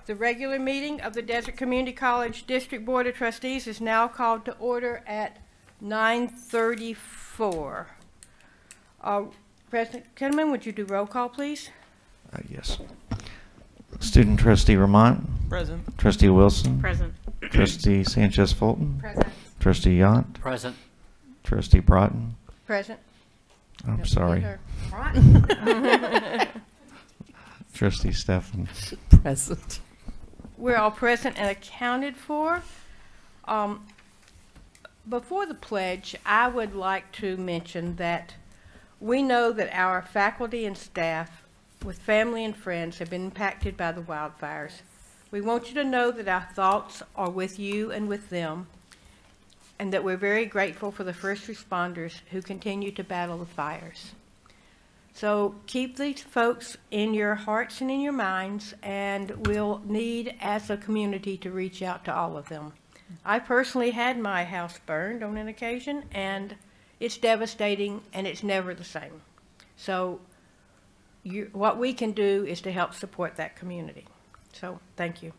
The regular meeting of the Desert Community College District Board of Trustees is now called to order at 9:34. President Kinnaman, would you do roll call, please? Yes. Student Trustee Ramont. Present. Trustee Wilson. Present. Trustee Sanchez Fulton. Present. Trustee Yant. Present. Trustee Broughton. Present. I'm sorry. Trustee Stephan. Present. We're all present and accounted for. Before the pledge, I would like to mention that we know that our faculty and staff, with family and friends, have been impacted by the wildfires. We want you to know that our thoughts are with you and with them, and that we're very grateful for the first responders who continue to battle the fires. So keep these folks in your hearts and in your minds, and we'll need, as a community, to reach out to all of them. I personally had my house burned on an occasion, and it's devastating, and it's never the same. So what we can do is to help support that community. So thank you.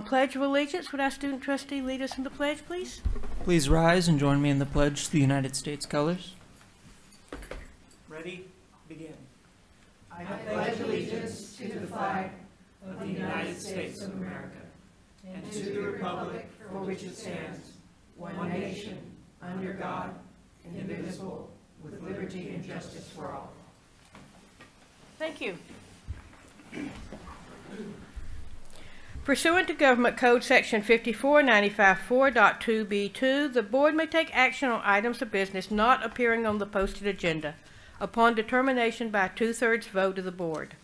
Pledge of Allegiance, would our student trustee lead us in the pledge, please? Please rise and join me in the pledge to the United States colors. Ready? Begin. I pledge allegiance to the flag of the United States of America and to the republic for which it stands, one nation, under God, indivisible, with liberty and justice for all. Thank you. Pursuant to Government Code Section 5495.4.2b2, the board may take action on items of business not appearing on the posted agenda upon determination by a 2/3 vote of the board,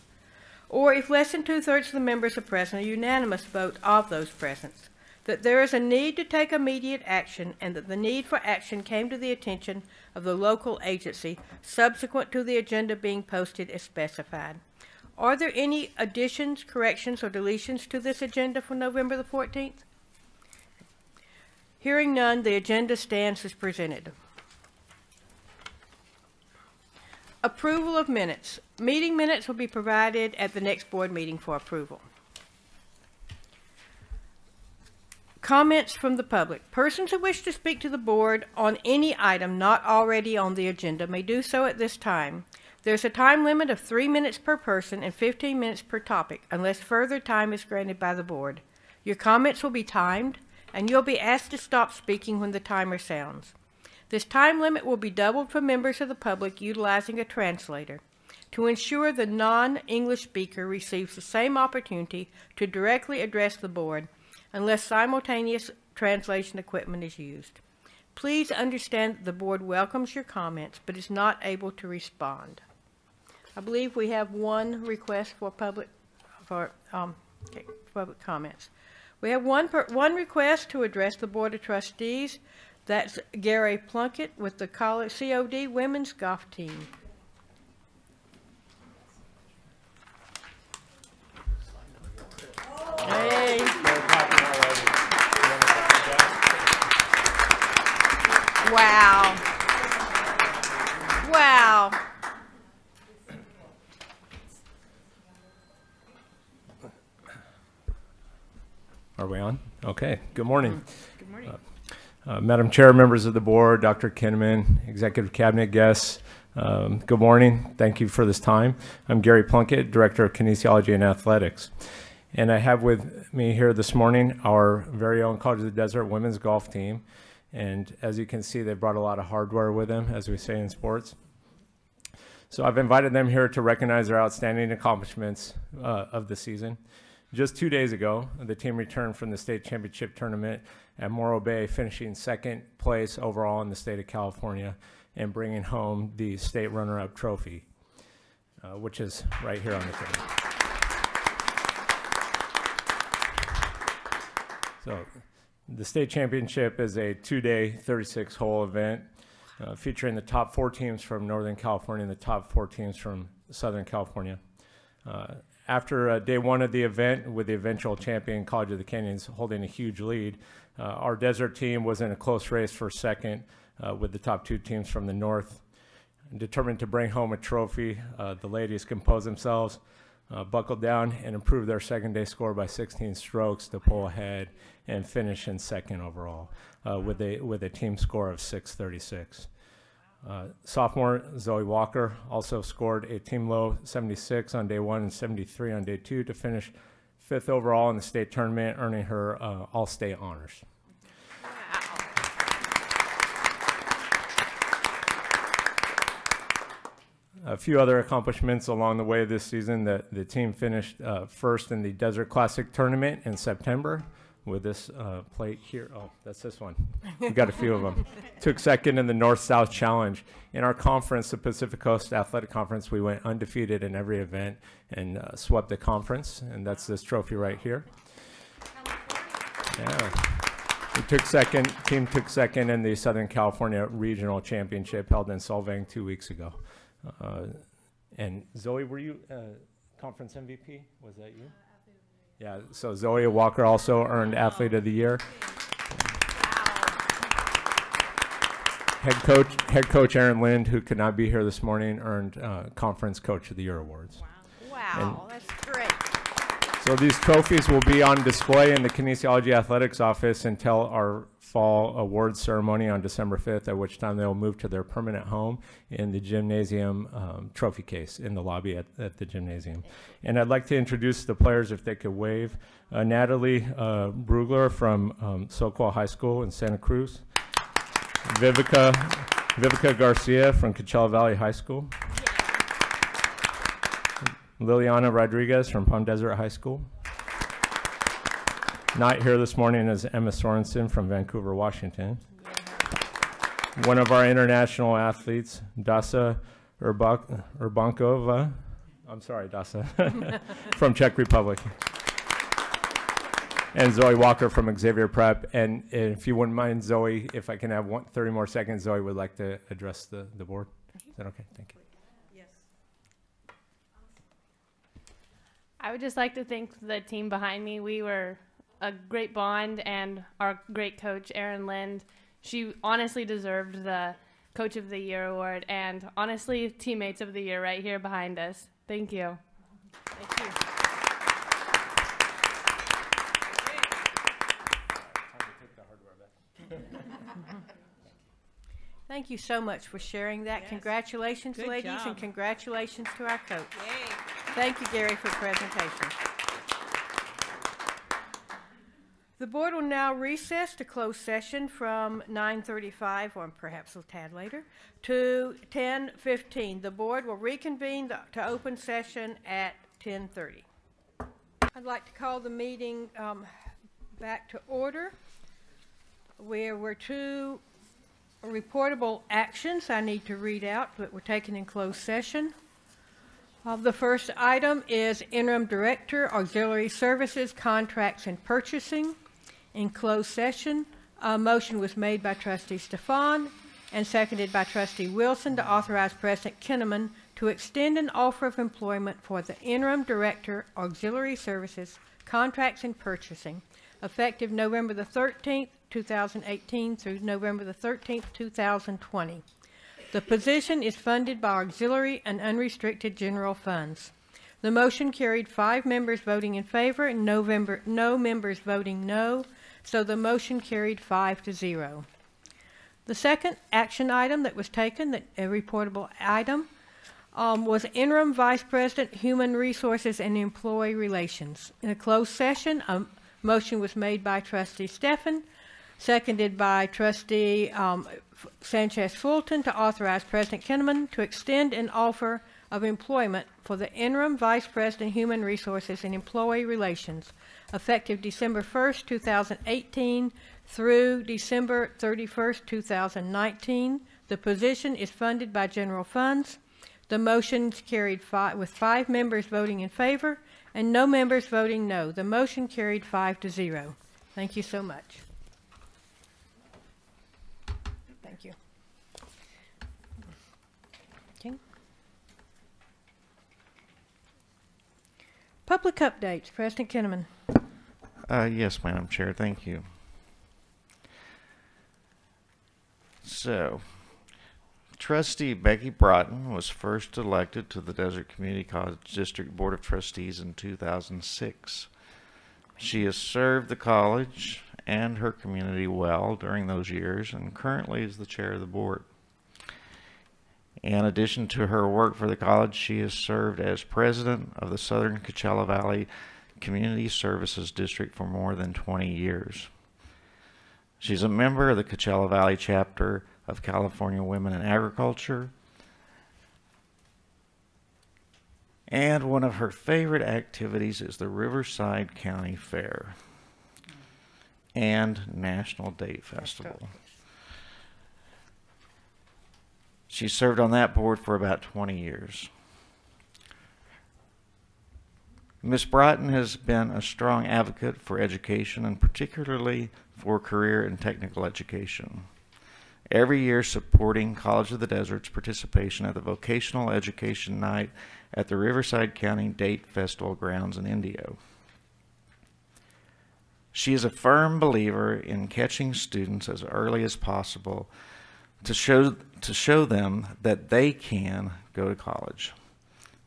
or if less than 2/3 of the members are present, a unanimous vote of those present, that there is a need to take immediate action and that the need for action came to the attention of the local agency subsequent to the agenda being posted as specified. Are there any additions, corrections, or deletions to this agenda for November the 14th? Hearing none, the agenda stands as presented. Approval of minutes. Meeting minutes will be provided at the next board meeting for approval. Comments from the public. Persons who wish to speak to the board on any item not already on the agenda may do so at this time. There's a time limit of 3 minutes per person and 15 minutes per topic, unless further time is granted by the board. Your comments will be timed, and you'll be asked to stop speaking when the timer sounds. This time limit will be doubled for members of the public utilizing a translator to ensure the non-English speaker receives the same opportunity to directly address the board unless simultaneous translation equipment is used. Please understand that the board welcomes your comments but is not able to respond. I believe we have one request for public comments. We have one request to address the Board of Trustees. That's Gary Plunkett with the college COD women's golf team. Hey. Wow. Wow. Are we on? Okay. Good morning. Good morning. Madam Chair, members of the board, Dr. Kinnaman, executive cabinet guests, good morning. Thank you for this time. I'm Gary Plunkett, Director of Kinesiology and Athletics. And I have with me here this morning our very own College of the Desert women's golf team. And as you can see, they brought a lot of hardware with them, as we say in sports. So I've invited them here to recognize their outstanding accomplishments of the season. Just 2 days ago, the team returned from the state championship tournament at Morro Bay, finishing second place overall in the state of California and bringing home the state runner-up trophy, which is right here on the table. So the state championship is a 2-day, 36-hole event featuring the top 4 teams from Northern California and the top 4 teams from Southern California. After day 1 of the event, with the eventual champion College of the Canyons holding a huge lead, our desert team was in a close race for second with the top 2 teams from the north. Determined to bring home a trophy, the ladies composed themselves buckled down and improved their second day score by 16 strokes to pull ahead and finish in second overall with a team score of 636. Sophomore Zoe Walker also scored a team low 76 on day 1 and 73 on day 2 to finish 5th overall in the state tournament, earning her all-state honors. A few other accomplishments along the way this season. The team finished first in the Desert Classic tournament in September with this plate here. Oh, that's this one. We got a few of them. Took second in the North-South Challenge. In our conference, the Pacific Coast Athletic Conference, we went undefeated in every event and swept the conference, and that's this trophy right here. Yeah. Team took second in the Southern California Regional Championship held in Solvang 2 weeks ago. And Zoe, were you conference MVP? Was that you? Yeah, so Zoe Walker also earned Athlete of the Year. Head coach Aaron Lind, who could not be here this morning, earned Conference Coach of the Year awards. Wow, that's great. So these trophies will be on display in the Kinesiology Athletics office until our fall awards ceremony on December 5th, at which time they'll move to their permanent home in the gymnasium trophy case in the lobby at the gymnasium. And I'd like to introduce the players if they could wave. Natalie Brugler from Soquel High School in Santa Cruz. Vivica Garcia from Coachella Valley High School. Liliana Rodriguez from Palm Desert High School. Not here this morning is Emma Sorensen from Vancouver, Washington. One of our international athletes, Dasa Urbankova, I'm sorry, Dasa, from Czech Republic. And Zoe Walker from Xavier Prep. And if you wouldn't mind, Zoe, if I can have 30 more seconds, Zoe would like to address the board. Is that okay? Thank you. I would just like to thank the team behind me. We were a great bond, and our great coach, Erin Lind. She honestly deserved the Coach of the Year award, and honestly, Teammates of the Year right here behind us. Thank you. Thank you. Thank you so much for sharing that. Yes. Congratulations, good ladies, job. And congratulations to our coach. Yay. Thank you, Gary, for the presentation. The board will now recess to close session from 9:35, or perhaps a tad later, to 10:15. The board will reconvene to open session at 10:30. I'd like to call the meeting back to order. There were two reportable actions I need to read out that were taken in closed session. The first item is Interim Director, Auxiliary Services, Contracts and Purchasing. In closed session, a motion was made by Trustee Stefan and seconded by Trustee Wilson to authorize President Kinnaman to extend an offer of employment for the Interim Director, Auxiliary Services, Contracts and Purchasing, effective November the 13th, 2018 through November the 13th, 2020. The position is funded by auxiliary and unrestricted general funds. The motion carried 5 members voting in favor and no members voting no, so the motion carried 5-0. The second action item that was taken, a reportable item, was Interim Vice President, Human Resources and Employee Relations. In a closed session, a motion was made by Trustee Stephan, seconded by Trustee Sanchez-Fulton to authorize President Kinnaman to extend an offer of employment for the Interim Vice President, Human Resources and Employee Relations, effective December 1st, 2018 through December 31st, 2019. The position is funded by general funds. The motion's carried with 5 members voting in favor and no members voting no. The motion carried 5-0. Thank you so much. Thank you. Okay. Public updates. President Kinnaman. Yes, Madam Chair, thank you. So, Trustee Becky Broughton was first elected to the Desert Community College District Board of Trustees in 2006. She has served the college and her community well during those years and currently is the chair of the board. In addition to her work for the college, she has served as president of the Southern Coachella Valley Community Services District for more than 20 years. She's a member of the Coachella Valley chapter of California Women in Agriculture, and one of her favorite activities is the Riverside County Fair and National Date Festival. She served on that board for about 20 years. Ms. Broughton has been a strong advocate for education and particularly for career and technical education. Every year supporting College of the Desert's participation at the Vocational Education Night at the Riverside County Date Festival grounds in Indio. She is a firm believer in catching students as early as possible to show them that they can go to college,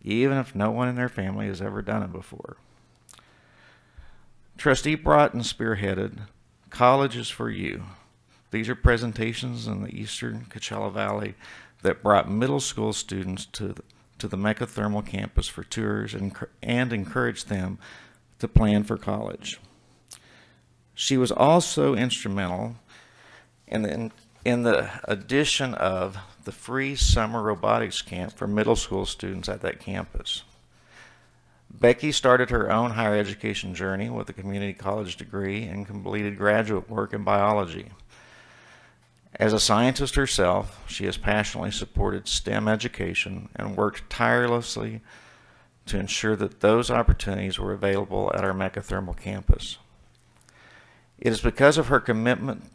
even if no one in their family has ever done it before. Trustee Broughton spearheaded College is for You. These are presentations in the Eastern Coachella Valley that brought middle school students to the Mecca Thermal campus for tours and encouraged them to plan for college. She was also instrumental in the addition of the free summer robotics camp for middle school students at that campus. Becky started her own higher education journey with a community college degree and completed graduate work in biology. As a scientist herself, she has passionately supported STEM education and worked tirelessly to ensure that those opportunities were available at our Mecca Thermal campus. It is because of her commitment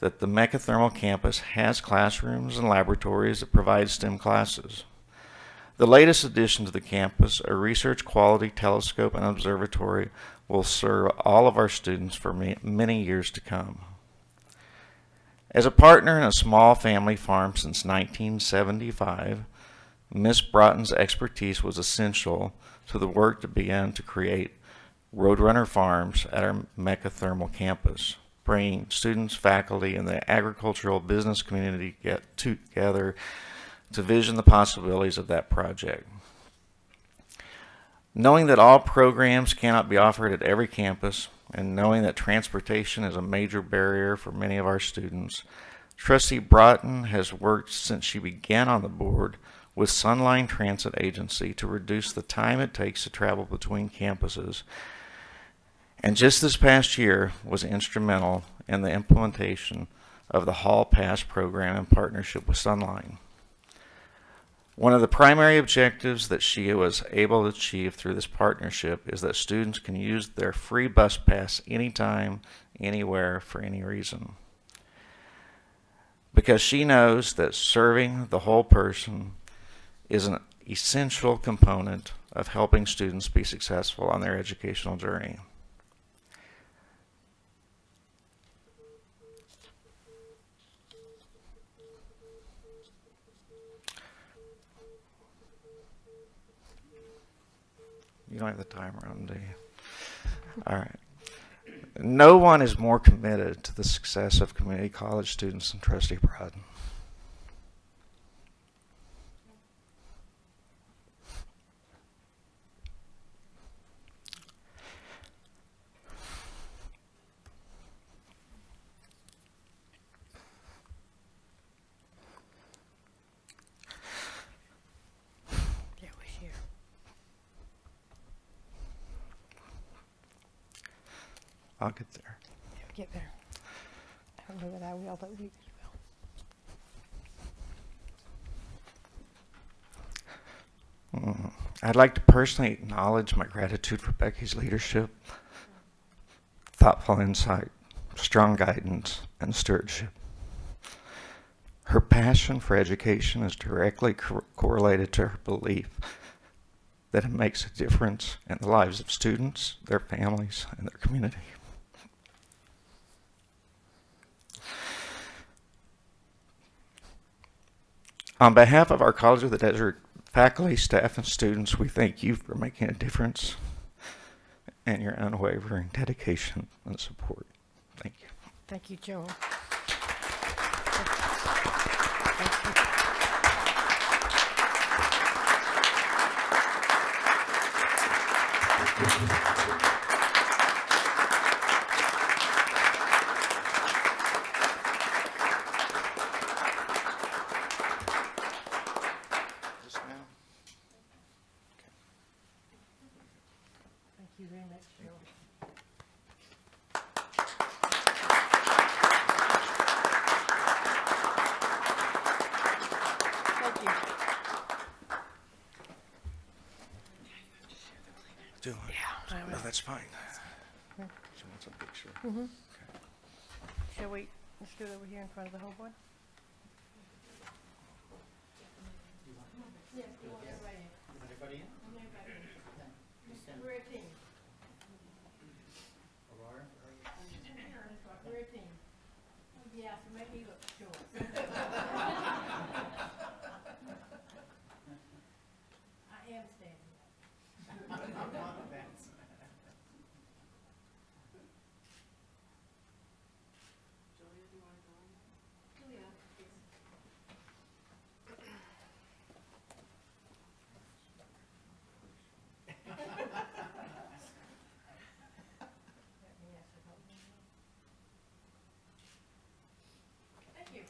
that the Mecca Thermal campus has classrooms and laboratories that provide STEM classes. The latest addition to the campus, a research quality telescope and observatory, will serve all of our students for many years to come. As a partner in a small family farm since 1975, Ms. Broughton's expertise was essential to the work that began to create Roadrunner Farms at our Mecca Thermal campus, bringing students, faculty, and the agricultural business community together to vision the possibilities of that project. Knowing that all programs cannot be offered at every campus, and knowing that transportation is a major barrier for many of our students, Trustee Broughton has worked since she began on the board with Sunline Transit Agency to reduce the time it takes to travel between campuses, and just this past year was instrumental in the implementation of the Hall Pass program in partnership with Sunline. One of the primary objectives that she was able to achieve through this partnership is that students can use their free bus pass anytime, anywhere, for any reason. Because she knows that serving the whole person is an essential component of helping students be successful on their educational journey. You don't have the timer on, do you? All right. No one is more committed to the success of community college students than Trustee Broughton. I'll get there. Get there. I don't know that I will, but you will. I'd like to personally acknowledge my gratitude for Becky's leadership, thoughtful insight, strong guidance, and stewardship. Her passion for education is directly correlated to her belief that it makes a difference in the lives of students, their families, and their community. On behalf of our College of the Desert faculty, staff, and students, we thank you for making a difference and your unwavering dedication and support. Thank you. Thank you, Joel. Thank you very much, Joel. Thank you. Do it. Yeah. No, that's fine. She wants a picture. Mm-hmm. Shall we, let's do it over here in front of the whole board? Yes, we want everybody in. We're a team. We're a team. Yeah, so make me look short. I am standing. Thank you.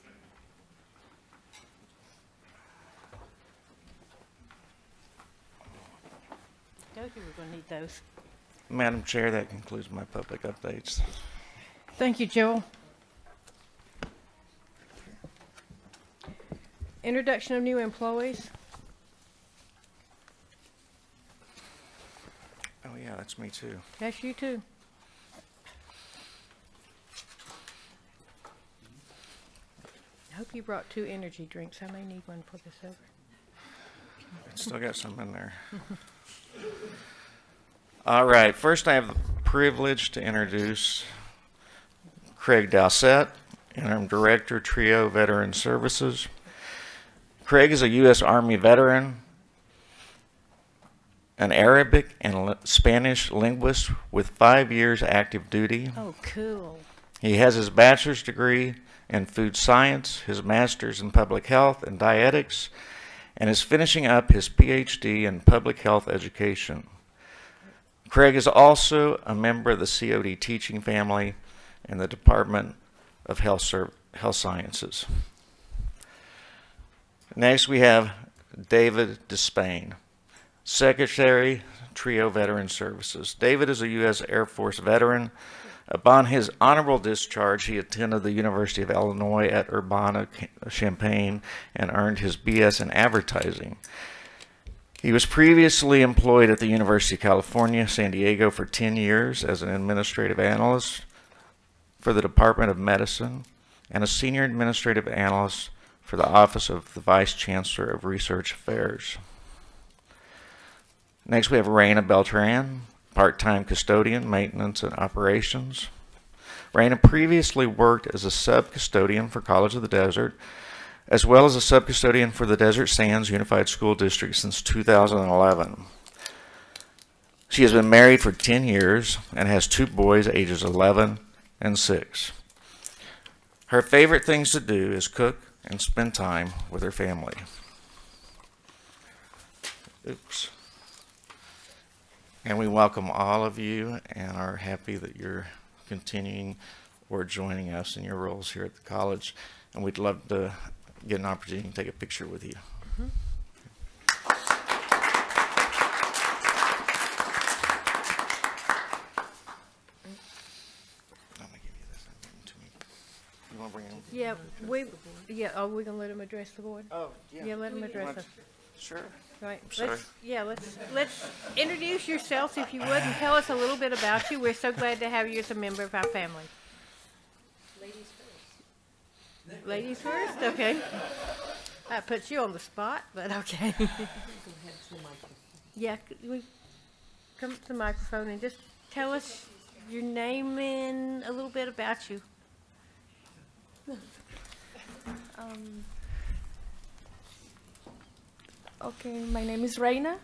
Those you were going to need those. Madam Chair, that concludes my public updates. Thank you, Joel. Introduction of new employees. Oh yeah, that's me too. That's you too. I hope you brought 2 energy drinks. I may need one for this over. Still got some in there. All right, first I have the privilege to introduce Craig Dowsett, Interim Director, TRIO Veteran Services. Craig is a U.S. Army veteran, an Arabic and Spanish linguist with 5 years active duty. Oh, cool. He has his bachelor's degree in food science, his master's in public health and dietetics, and is finishing up his PhD in public health education. Craig is also a member of the COD teaching family in the Department of Health Sciences. Next, we have David Despain, Secretary, TRIO Veteran Services. David is a U.S. Air Force veteran. Upon his honorable discharge, he attended the University of Illinois at Urbana-Champaign and earned his BS in advertising. He was previously employed at the University of California, San Diego for 10 years as an administrative analyst for the Department of Medicine and a senior administrative analyst for the Office of the Vice Chancellor of Research Affairs. Next, we have Raina Beltran, part-time custodian, maintenance, and operations. Raina previously worked as a sub-custodian for College of the Desert, as well as a sub-custodian for the Desert Sands Unified School District since 2011. She has been married for 10 years and has 2 boys ages 11 and 6. Her favorite things to do is cook and spend time with her family. Oops. And we welcome all of you and are happy that you're continuing or joining us in your roles here at the college. And we'd love to get an opportunity to take a picture with you. Mm-hmm. I'm gonna give you this. Give them to me. You want to bring them? Yeah, are we going to let him address the board? Oh, Yeah, let him address us. Sure. Right. Sorry. Let's introduce yourselves if you would and tell us a little bit about you. We're so glad to have you as a member of our family. Ladies first. Ladies first? Okay. That puts you on the spot, but okay. Go ahead to the microphone. Yeah, could we come to the microphone and just tell us your name and a little bit about you. Okay, my name is Reina.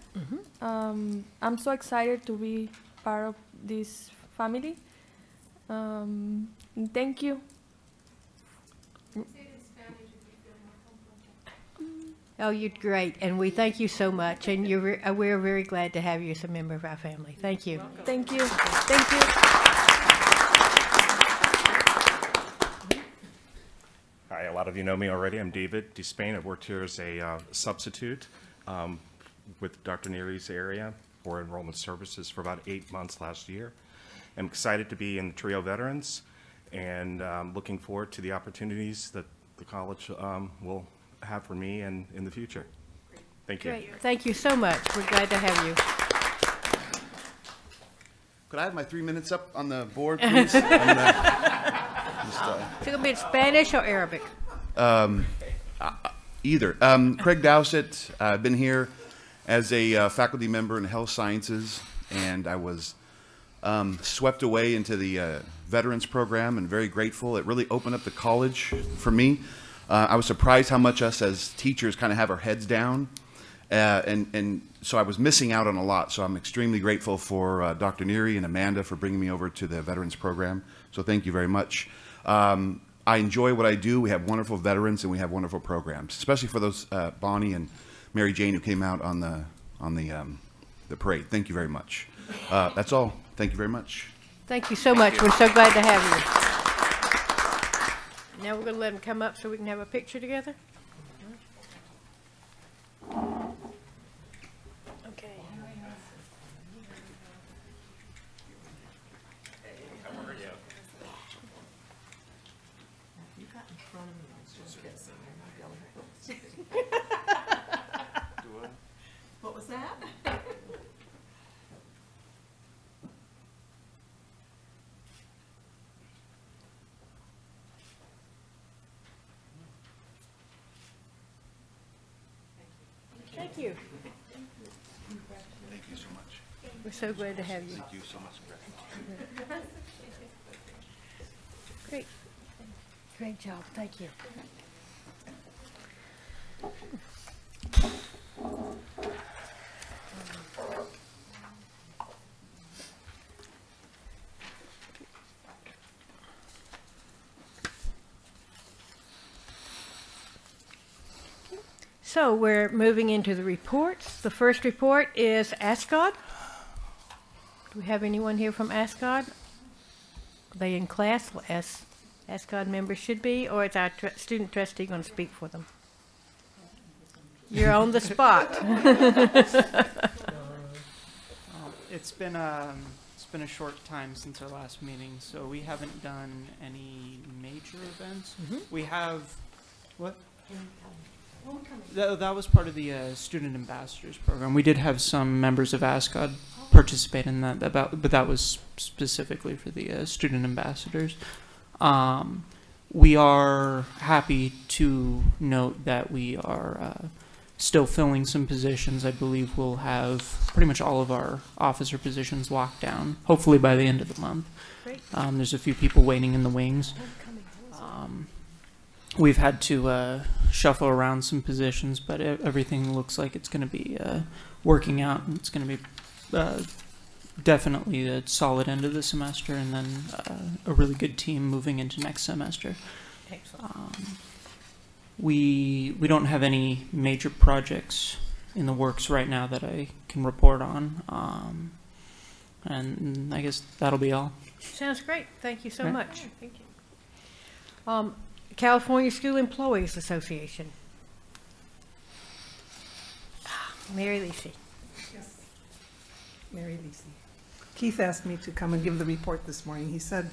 I'm so excited to be part of this family. Thank you. Oh, you're great, and we thank you so much, and we're very glad to have you as a member of our family. Thank you. Thank you. Thank you. Hi, a lot of you know me already. I'm David Despain. I've worked here as a substitute with Dr. Neely's area for enrollment services for about 8 months last year. I'm excited to be in the trio veterans and looking forward to the opportunities that the college will have for me and in the future. Thank you. Great. Thank you so much. We're glad to have you. Could I have my 3 minutes up on the board, please? Is it going to be in Spanish or Arabic? Either. Craig Dowsett. I've been here as a faculty member in health sciences, and I was swept away into the veterans program and very grateful. It really opened up the college for me. I was surprised how much us as teachers kind of have our heads down, and so I was missing out on a lot. So I'm extremely grateful for Dr. Neary and Amanda for bringing me over to the veterans program. So thank you very much. I enjoy what I do. We have wonderful veterans and we have wonderful programs, especially for those Bonnie and Mary Jane who came out on the parade. Thank you very much. That's all. Thank you very much. Thank you so much. We're so glad to have you. Now we're going to let them come up so we can have a picture together. Okay. You got in front of me. I was just guessing. What was that? Thank you. Thank you so much. We're so glad to have you. Thank you so much. Great. Great job. Thank you. So we're moving into the reports. The first report is ASCOD. Do we have anyone here from ASCOD? Are they in class, as ASCOD members should be, or is our student trustee going to speak for them? You're on the spot. It's been a short time since our last meeting, so we haven't done any major events. We have what? That was part of the Student Ambassadors program. We did have some members of ASCOD participate in that, but that was specifically for the Student Ambassadors. We are happy to note that we are still filling some positions. I believe we'll have pretty much all of our officer positions locked down, hopefully by the end of the month. There's a few people waiting in the wings. We've had to shuffle around some positions, but everything looks like it's going to be working out, and it's going to be definitely a solid end of the semester, and then a really good team moving into next semester. Excellent. We don't have any major projects in the works right now that I can report on, and I guess that'll be all. Sounds great. Thank you so Okay. much. Thank you. California School Employees Association. Mary Lisi. Yes. Mary Lisi. Keith asked me to come and give the report this morning. He said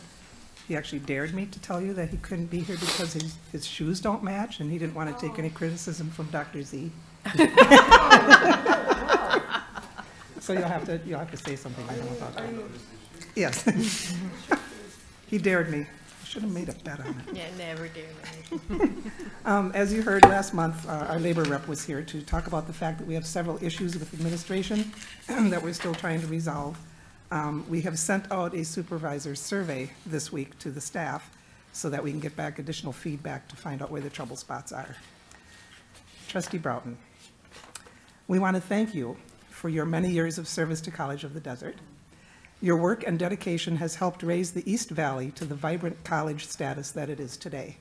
he actually dared me to tell you that he couldn't be here because his shoes don't match, and he didn't want to take any criticism from Dr. Z. So you'll have to say something to him about that. Yes. He dared me. I should have made a bet on it. Yeah, never dare. As you heard last month, our labor rep was here to talk about the fact that we have several issues with administration that we're still trying to resolve. We have sent out a supervisor survey this week to the staff so that we can get back additional feedback to find out where the trouble spots are. Trustee Broughton. We want to thank you for your many years of service to College of the Desert. Your work and dedication has helped raise the East Valley to the vibrant college status that it is today.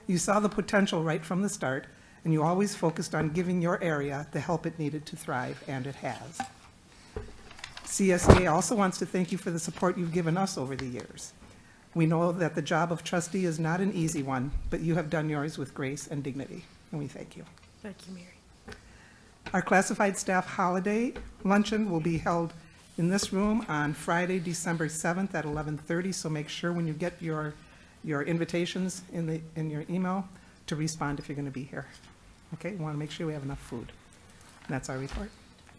You saw the potential right from the start, and you always focused on giving your area the help it needed to thrive, and it has. CSEA also wants to thank you for the support you've given us over the years. We know that the job of trustee is not an easy one, but you have done yours with grace and dignity, and we thank you. Thank you, Mary. Our classified staff holiday luncheon will be held in this room on Friday, December 7th at 11:30, so make sure when you get your invitations in your email to respond if you're going to be here. Okay, we want to make sure we have enough food. And that's our report.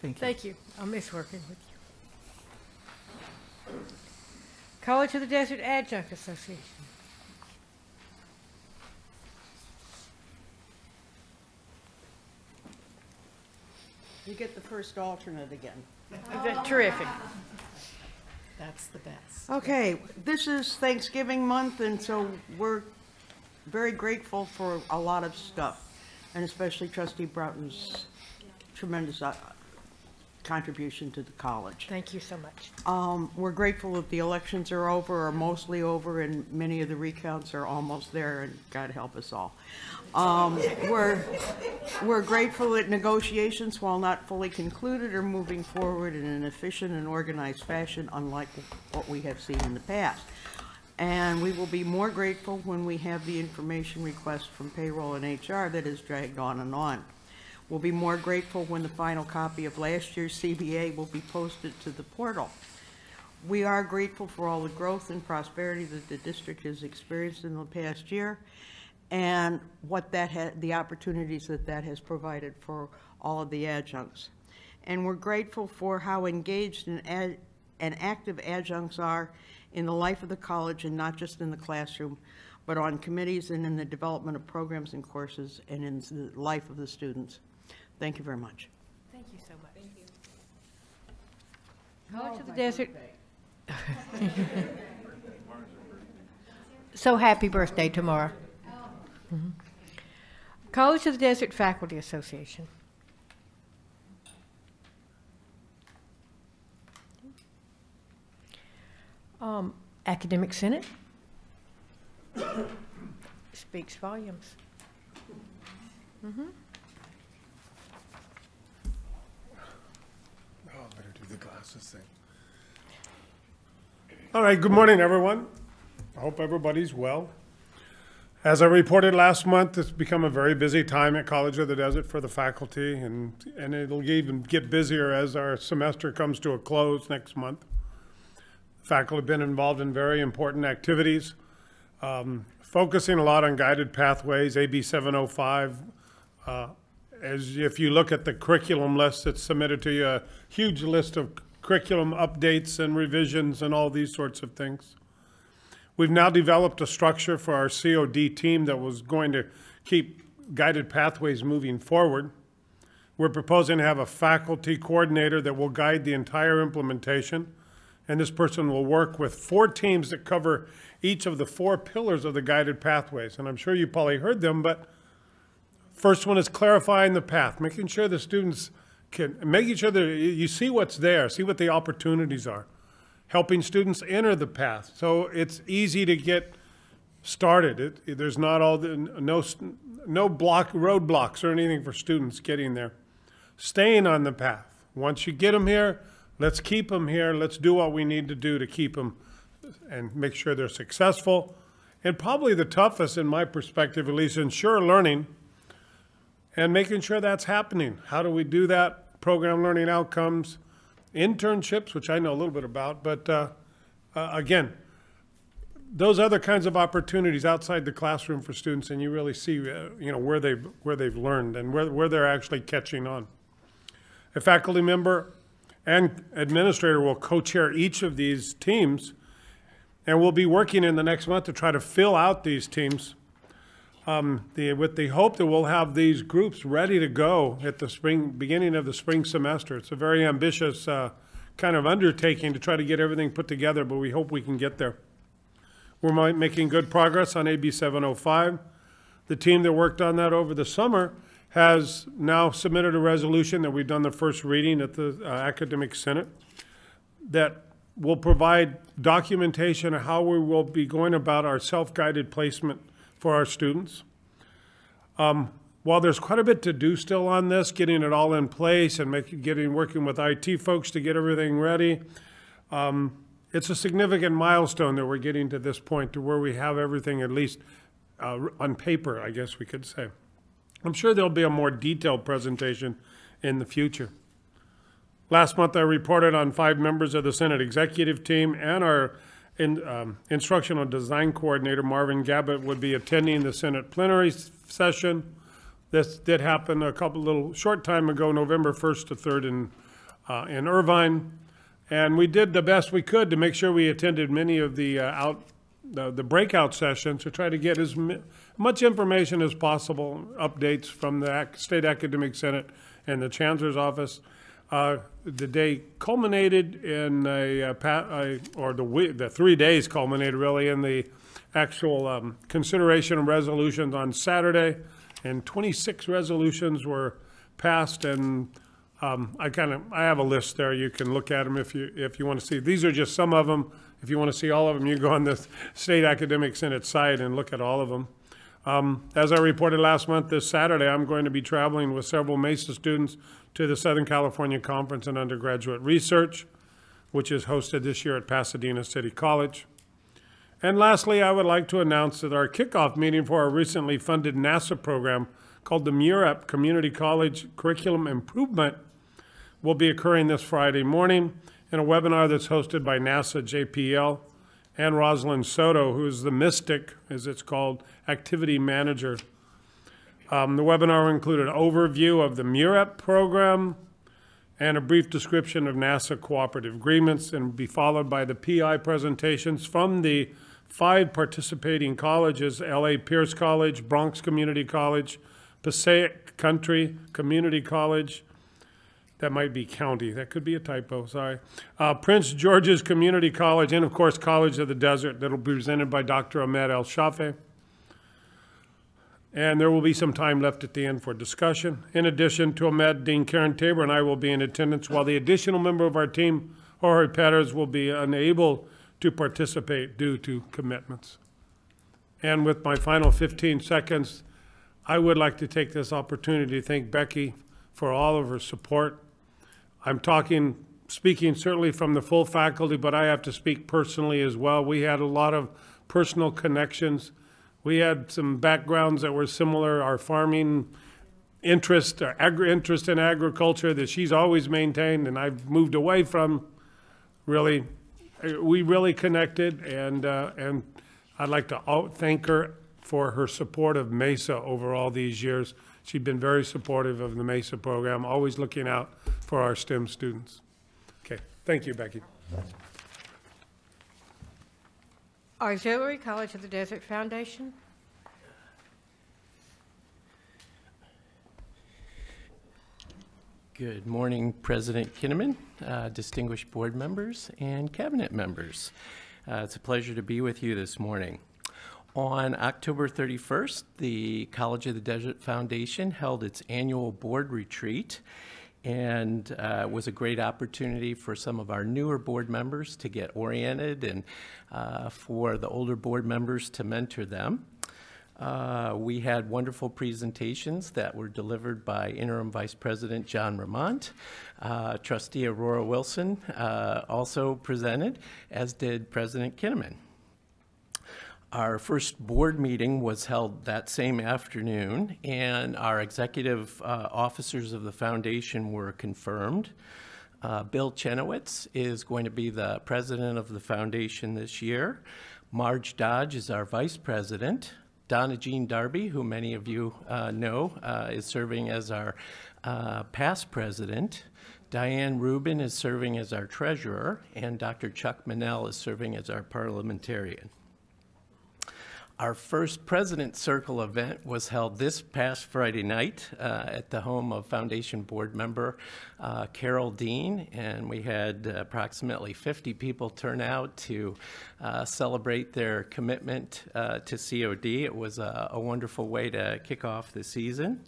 Thank you. Thank you. I'll miss working with you. College of the Desert Adjunct Association. You get the first alternate again. Terrific. That's the best. Okay, this is Thanksgiving month, and so we're very grateful for a lot of stuff, and especially Trustee Broughton's tremendous contribution to the college. Thank you so much. We're grateful that the elections are over, or mostly over, and many of the recounts are almost there, and God help us all. We're grateful that negotiations, while not fully concluded, are moving forward in an efficient and organized fashion, unlike what we have seen in the past. And we will be more grateful when we have the information request from payroll and HR that has dragged on and on. We'll be more grateful when the final copy of last year's CBA will be posted to the portal. We are grateful for all the growth and prosperity that the district has experienced in the past year, and what the opportunities that has provided for all of the adjuncts. And we're grateful for how engaged and active adjuncts are in the life of the college, and not just in the classroom, but on committees and in the development of programs and courses and in the life of the students. Thank you very much. Thank you so much. Thank you. College of the Desert. So happy birthday tomorrow. Mm-hmm. College of the Desert Faculty Association. Academic Senate. Speaks volumes. Mm-hmm. Oh, better do the glasses thing. All right, good morning, everyone. I hope everybody's well. As I reported last month, it's become a very busy time at College of the Desert for the faculty, and it'll even get busier as our semester comes to a close next month. Faculty have been involved in very important activities, focusing a lot on guided pathways, AB 705. As if you look at the curriculum list that's submitted to you, a huge list of curriculum updates and revisions and all these sorts of things. We've now developed a structure for our COD team that was going to keep guided pathways moving forward. We're proposing to have a faculty coordinator that will guide the entire implementation, and this person will work with 4 teams that cover each of the 4 pillars of the guided pathways. And I'm sure you probably heard them, but first one is clarifying the path, making sure the students making sure that you see what's there, see what the opportunities are, helping students enter the path so it's easy to get started. There's not all the no roadblocks or anything for students getting there. Staying on the path. Once you get them here, let's keep them here. Let's do what we need to do to keep them and make sure they're successful. And probably the toughest, in my perspective, at least, ensure learning and making sure that's happening. How do we do that? Program learning outcomes, internships, which I know a little bit about, but again, those other kinds of opportunities outside the classroom for students, and you really see where they've learned and where they're actually catching on. A faculty member and administrator will co-chair each of these teams, and we'll be working in the next month to try to fill out these teams with the hope that we'll have these groups ready to go at the beginning of the spring semester. It's a very ambitious kind of undertaking to try to get everything put together, but we hope we can get there. We're making good progress on AB 705. The team that worked on that over the summer has now submitted a resolution that we've done the first reading at the Academic Senate that will provide documentation of how we will be going about our self-guided placement for our students. While there's quite a bit to do still on this, getting it all in place and working with IT folks to get everything ready, it's a significant milestone that we're getting to this point to where we have everything at least on paper, I guess we could say. I'm sure there'll be a more detailed presentation in the future. Last month, I reported on 5 members of the Senate executive team and our instructional design coordinator, Marvin Gabbett, would be attending the Senate plenary session. This did happen a short time ago, November 1st to 3rd in Irvine. And we did the best we could to make sure we attended many of the breakout sessions to try to get as much information as possible, updates from the State Academic Senate and the Chancellor's Office. The day culminated in the 3 days culminated really in the actual consideration of resolutions on Saturday, and 26 resolutions were passed. And I have a list there. You can look at them if you want to see. These are just some of them. If you want to see all of them, you go on the State Academic Senate site and look at all of them. As I reported last month, this Saturday, I'm going to be traveling with several Mesa students to the Southern California Conference in Undergraduate Research, which is hosted this year at Pasadena City College. And lastly, I would like to announce that our kickoff meeting for our recently funded NASA program called the MUREP Community College Curriculum Improvement will be occurring this Friday morning in a webinar that's hosted by NASA JPL and Rosalind Soto, who is the Mystic, as it's called, activity manager. The webinar will include an overview of the MUREP program and a brief description of NASA cooperative agreements, and will be followed by the PI presentations from the 5 participating colleges: LA Pierce College, Bronx Community College, Passaic Country Community College, that might be county, that could be a typo, sorry, Prince George's Community College, and of course College of the Desert, that'll be presented by Dr. Ahmed El Shafeh. And there will be some time left at the end for discussion. In addition to Ahmed, Dean Karen Tabor and I will be in attendance, while the additional member of our team, Jorge Perez, will be unable to participate due to commitments. And with my final 15 seconds, I would like to take this opportunity to thank Becky for all of her support. I'm speaking certainly from the full faculty, but I have to speak personally as well. We had a lot of personal connections. We had some backgrounds that were similar. Our farming interest, our interest in agriculture that she's always maintained and I've moved away from, we really connected, and I'd like to thank her for her support of Mesa over all these years. She's been very supportive of the Mesa program, always looking out for our STEM students. Okay, thank you, Becky. Auxiliary College of the Desert Foundation. Good morning, President Kinnaman, distinguished board members, and cabinet members. It's a pleasure to be with you this morning. On October 31st, the College of the Desert Foundation held its annual board retreat, and it was a great opportunity for some of our newer board members to get oriented and for the older board members to mentor them. We had wonderful presentations that were delivered by Interim Vice President John Ramont. Trustee Aurora Wilson also presented, as did President Kinnaman. Our first board meeting was held that same afternoon, and our executive officers of the foundation were confirmed. Bill Chenowitz is going to be the president of the foundation this year. Marge Dodge is our vice president. Donna Jean Darby, who many of you know, is serving as our past president. Diane Rubin is serving as our treasurer, and Dr. Chuck Manell is serving as our parliamentarian. Our first President's Circle event was held this past Friday night at the home of Foundation board member Carol Dean, and we had approximately 50 people turn out to celebrate their commitment to COD. It was a wonderful way to kick off the season.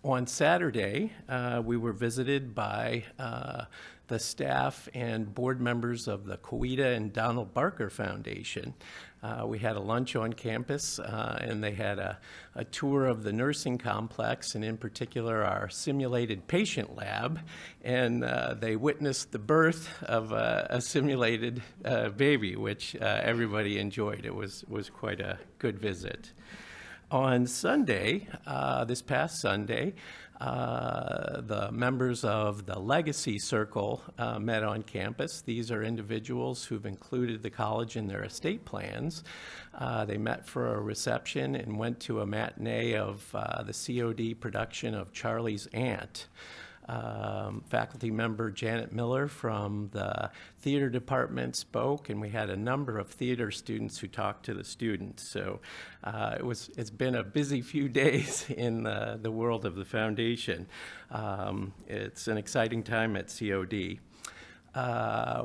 On Saturday, we were visited by the staff and board members of the Coeda and Donald Barker Foundation. We had a lunch on campus, and they had a tour of the nursing complex, and in particular our simulated patient lab, and they witnessed the birth of a simulated baby, which everybody enjoyed. It was quite a good visit. On Sunday, this past Sunday, the members of the Legacy Circle met on campus. These are individuals who've included the college in their estate plans. They met for a reception and went to a matinee of the COD production of Charlie's Aunt. Faculty member Janet Miller from the theater department spoke, and we had a number of theater students who talked to the students. So it's been a busy few days in the world of the foundation. It's an exciting time at COD.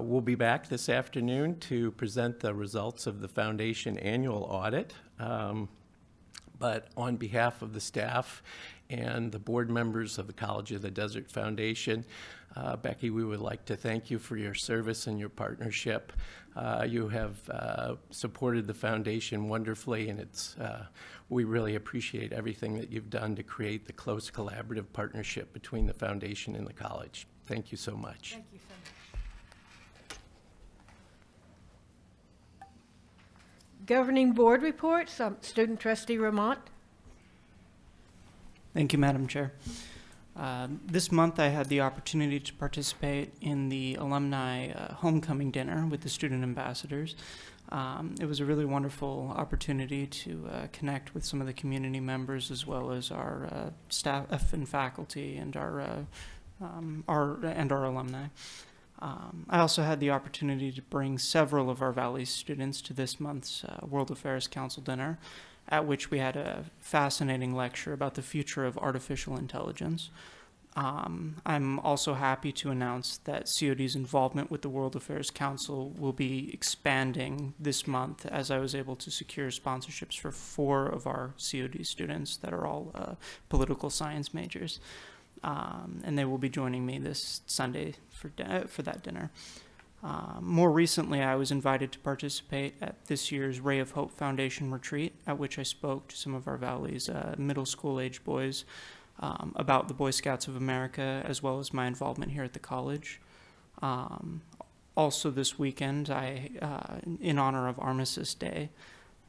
We'll be back this afternoon to present the results of the foundation annual audit. But on behalf of the staff and the board members of the College of the Desert Foundation, Becky, we would like to thank you for your service and your partnership. You have supported the foundation wonderfully, and we really appreciate everything that you've done to create the close collaborative partnership between the foundation and the college. Thank you so much. Thank you so much. Governing board reports, Student Trustee Ramont. Thank you, Madam Chair. This month I had the opportunity to participate in the alumni homecoming dinner with the student ambassadors. It was a really wonderful opportunity to connect with some of the community members as well as our staff and faculty and our alumni. I also had the opportunity to bring several of our Valley students to this month's World Affairs Council dinner, at which we had a fascinating lecture about the future of artificial intelligence. I'm also happy to announce that COD's involvement with the World Affairs Council will be expanding this month, as I was able to secure sponsorships for 4 of our COD students that are all political science majors. And they will be joining me this Sunday for that dinner. More recently, I was invited to participate at this year's Ray of Hope Foundation retreat, at which I spoke to some of our Valley's middle school age boys about the Boy Scouts of America, as well as my involvement here at the college. Also this weekend, in honor of Armistice Day,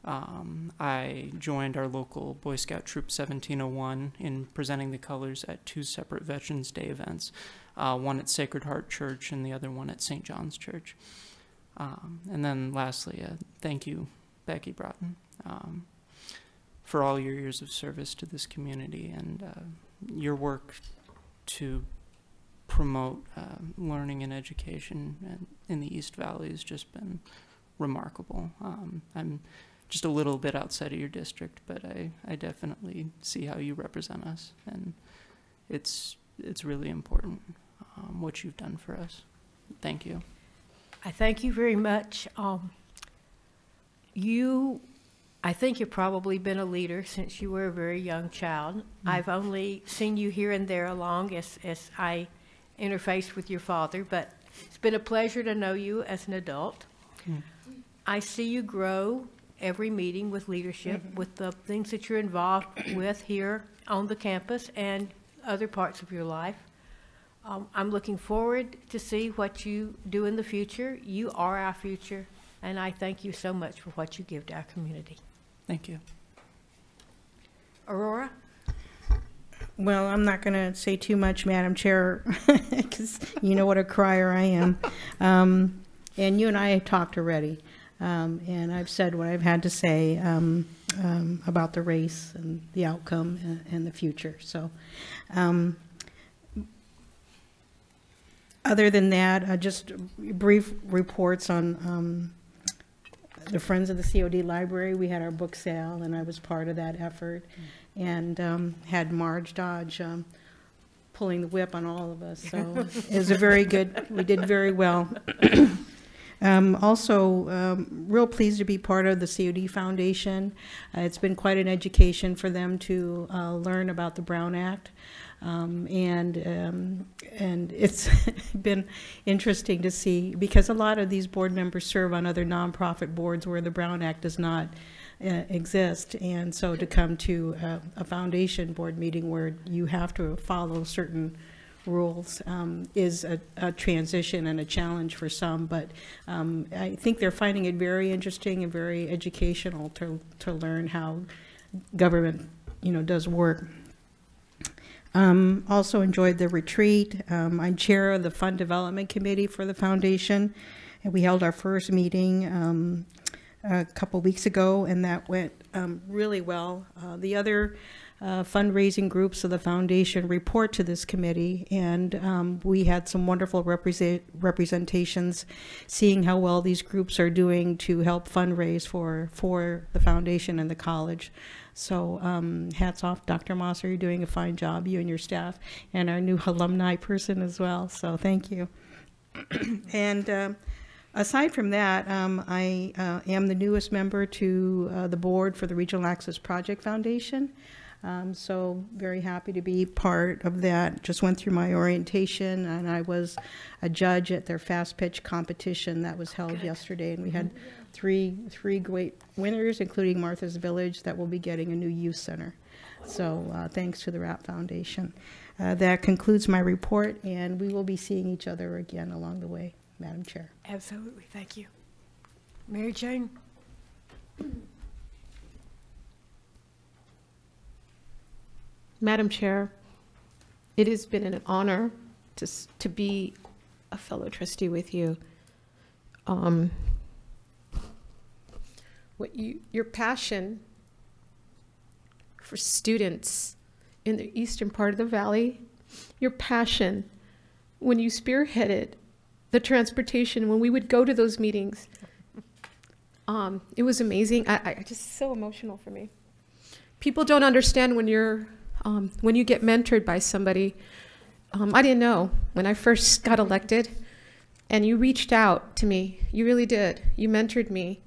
I joined our local Boy Scout Troop 1701 in presenting the colors at 2 separate Veterans Day events, one at Sacred Heart Church and the other one at St. John's Church. And then lastly, thank you, Becky Broughton, for all your years of service to this community and your work to promote learning and education in the East Valley has just been remarkable. I'm just a little bit outside of your district, but I definitely see how you represent us, and it's really important what you've done for us. Thank you. I thank you very much. I think you've probably been a leader since you were a very young child. I've only seen you here and there along as I interfaced with your father, but it's been a pleasure to know you as an adult. I see you grow every meeting with leadership, with the things that you're involved with here on the campus and other parts of your life. I'm looking forward to see what you do in the future. You are our future, and I thank you so much for what you give to our community. Thank you. Aurora? Well, I'm not going to say too much, Madam Chair, because you know what a crier I am. And you and I have talked already. And I've said what I've had to say about the race and the outcome and the future. So other than that, just brief reports on the Friends of the COD Library. We had our book sale, and I was part of that effort, and had Marge Dodge pulling the whip on all of us. So it was a very good, we did very well. Also, real pleased to be part of the COD Foundation. It's been quite an education for them to learn about the Brown Act. And it's been interesting to see, because a lot of these board members serve on other nonprofit boards where the Brown Act does not exist, and so to come to a foundation board meeting where you have to follow certain rules is a transition and a challenge for some, but I think they're finding it very interesting and very educational to learn how government, does work. Also enjoyed the retreat. I'm chair of the Fund Development Committee for the foundation, and we held our first meeting a couple weeks ago, and that went really well. The other fundraising groups of the foundation report to this committee, and we had some wonderful representations seeing how well these groups are doing to help fundraise for the foundation and the college. So hats off, Dr. Mosser, you're doing a fine job, you and your staff, and our new alumni person as well, so thank you. And aside from that, I am the newest member to the board for the Regional Access Project Foundation. So very happy to be part of that. Just went through my orientation, and I was a judge at their fast pitch competition that was held yesterday, and we had three great winners, including Martha's Village, that will be getting a new youth center. So thanks to the RAP Foundation. That concludes my report, and we will be seeing each other again along the way, Madam Chair. Absolutely, thank you. Mary Jane? Madam Chair, it has been an honor to be a fellow trustee with you. Your passion for students in the eastern part of the valley, your passion when you spearheaded the transportation, when we would go to those meetings, it was amazing. I just so emotional for me. People don't understand when you get mentored by somebody. I didn't know when I first got elected, and you reached out to me. You really did. You mentored me,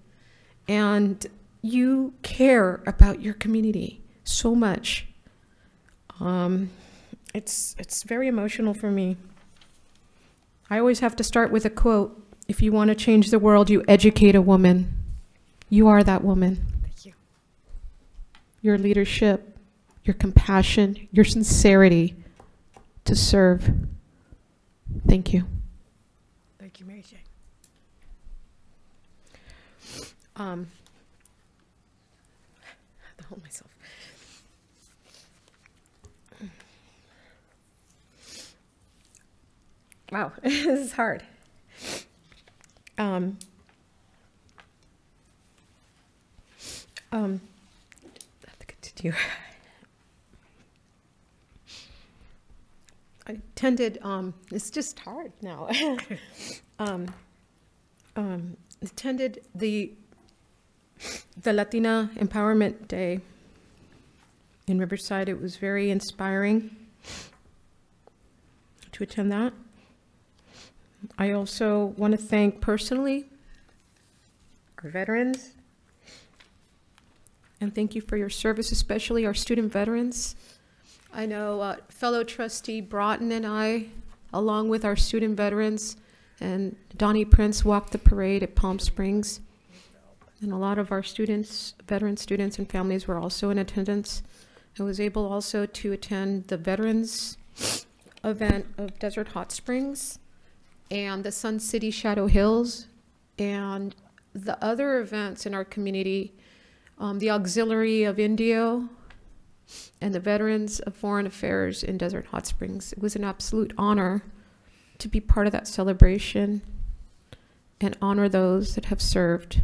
and you care about your community so much. It's very emotional for me. I always have to start with a quote. If you want to change the world, you educate a woman. You are that woman. Thank you. Your leadership, your compassion, your sincerity to serve. Thank you. Thank you, Mary Jane. I have to hold myself. Wow, this is hard. I have to continue. I attended, it's just hard now. Attended the Latina Empowerment Day in Riverside. It was very inspiring to attend that. I also want to thank personally our veterans, and thank you for your service, especially our student veterans. I know fellow trustee Broughton and I, along with our student veterans, and Donnie Prince walked the parade at Palm Springs. And a lot of our students, veteran students and families were also in attendance. I was able also to attend the veterans event of Desert Hot Springs and the Sun City Shadow Hills, and the other events in our community, the Auxiliary of Indio, and the Veterans of Foreign Affairs in Desert Hot Springs. It was an absolute honor to be part of that celebration and honor those that have served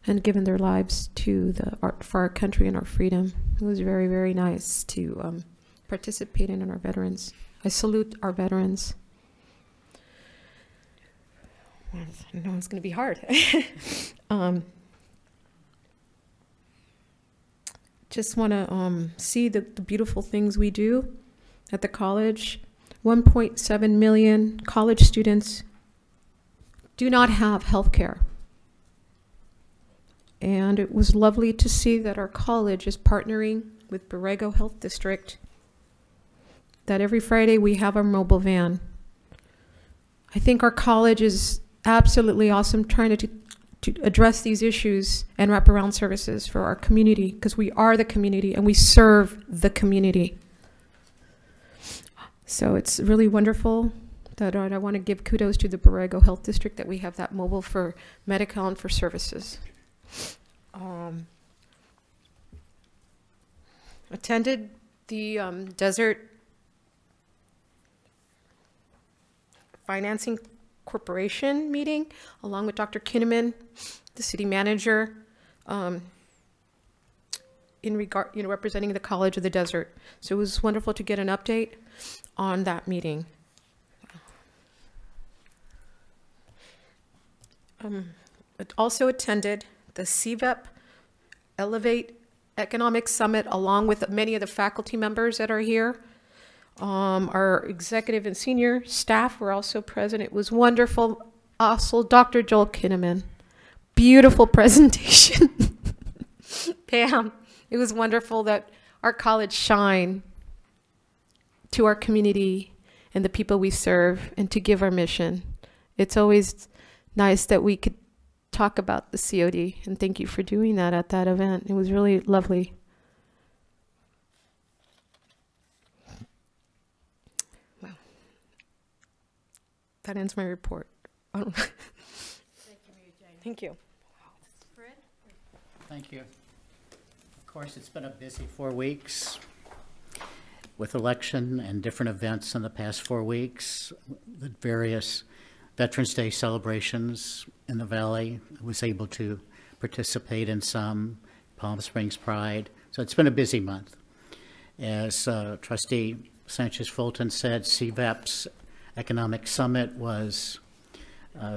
and given their lives to for our country and our freedom. It was very, very nice to participate in our veterans. I salute our veterans. I know it's going to be hard. Just want to see the beautiful things we do at the college. 1.7 million college students do not have health care. And it was lovely to see that our college is partnering with Borrego Health District, that every Friday we have our mobile van. I think our college is absolutely awesome trying to address these issues and wraparound services for our community, because we are the community and we serve the community. So it's really wonderful that I want to give kudos to the Borrego Health District that we have that mobile for medical and for services. Attended the Desert Financing Corporation meeting along with Dr. Kinnaman, the city manager, in regard, representing the College of the Desert. So it was wonderful to get an update on that meeting. It also attended the CVEP Elevate Economic Summit along with many of the faculty members that are here. Our executive and senior staff were also present. It was wonderful. Also, Dr. Joel Kinnaman. Beautiful presentation. Pam, it was wonderful that our college shine to our community and the people we serve and to give our mission. It's always nice that we could talk about the COD, and thank you for doing that at that event. It was really lovely. Well, that ends my report. Thank you, Mary Jane. Thank you. Fred? Thank you. Of course, it's been a busy 4 weeks with election and different events in the past 4 weeks, the various Veterans Day celebrations in the Valley. I was able to participate in some, Palm Springs Pride. So it's been a busy month. As Trustee Sanchez-Fulton said, CVEP's Economic Summit was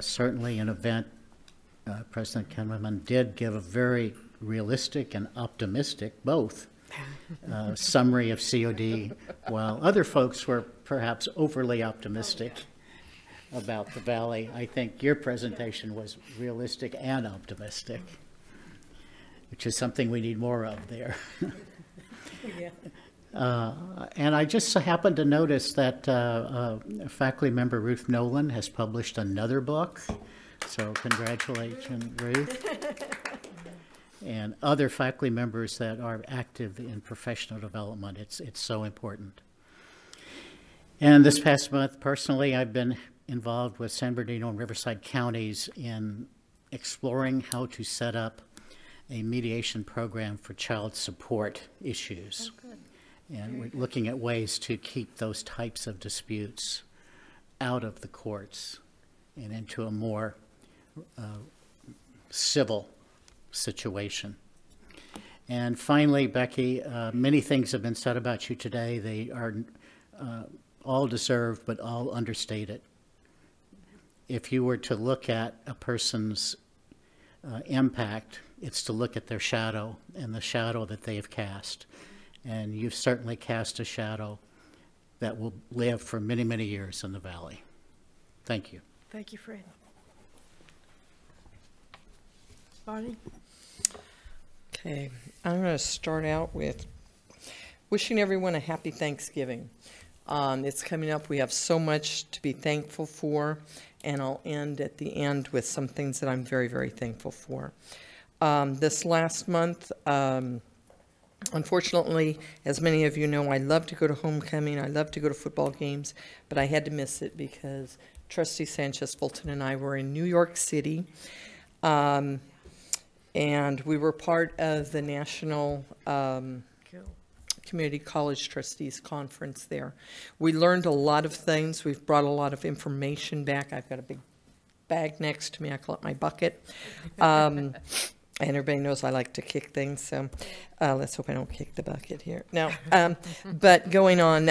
certainly an event. President Kinnaman did give a very realistic and optimistic, both, summary of COD, while other folks were perhaps overly optimistic about the Valley. I think your presentation was realistic and optimistic, which is something we need more of there. And I just happened to notice that faculty member Ruth Nolan has published another book, so congratulations, Ruth. And other faculty members that are active in professional development. It's so important. And this past month, personally, I've been involved with San Bernardino and Riverside counties in exploring how to set up a mediation program for child support issues. Oh, good. And we're looking at ways to keep those types of disputes out of the courts and into a more civil situation. And finally, Becky, many things have been said about you today. They are all deserved, but all understated. If you were to look at a person's impact, it's to look at their shadow and the shadow that they have cast. And you've certainly cast a shadow that will live for many, many years in the Valley. Thank you. Thank you, Fred. Bonnie? Okay, I'm going to start out with wishing everyone a happy Thanksgiving. It's coming up. We have so much to be thankful for, and I'll end at the end with some things that I'm very, very thankful for. This last month, unfortunately, as many of you know, I love to go to homecoming. I love to go to football games, but I had to miss it because Trustee Sanchez-Fulton and I were in New York City, and we were part of the National Community College Trustees Conference there. We learned a lot of things. We've brought a lot of information back. I've got a big bag next to me. I call it my bucket. And everybody knows I like to kick things, so let's hope I don't kick the bucket here. No, but going on,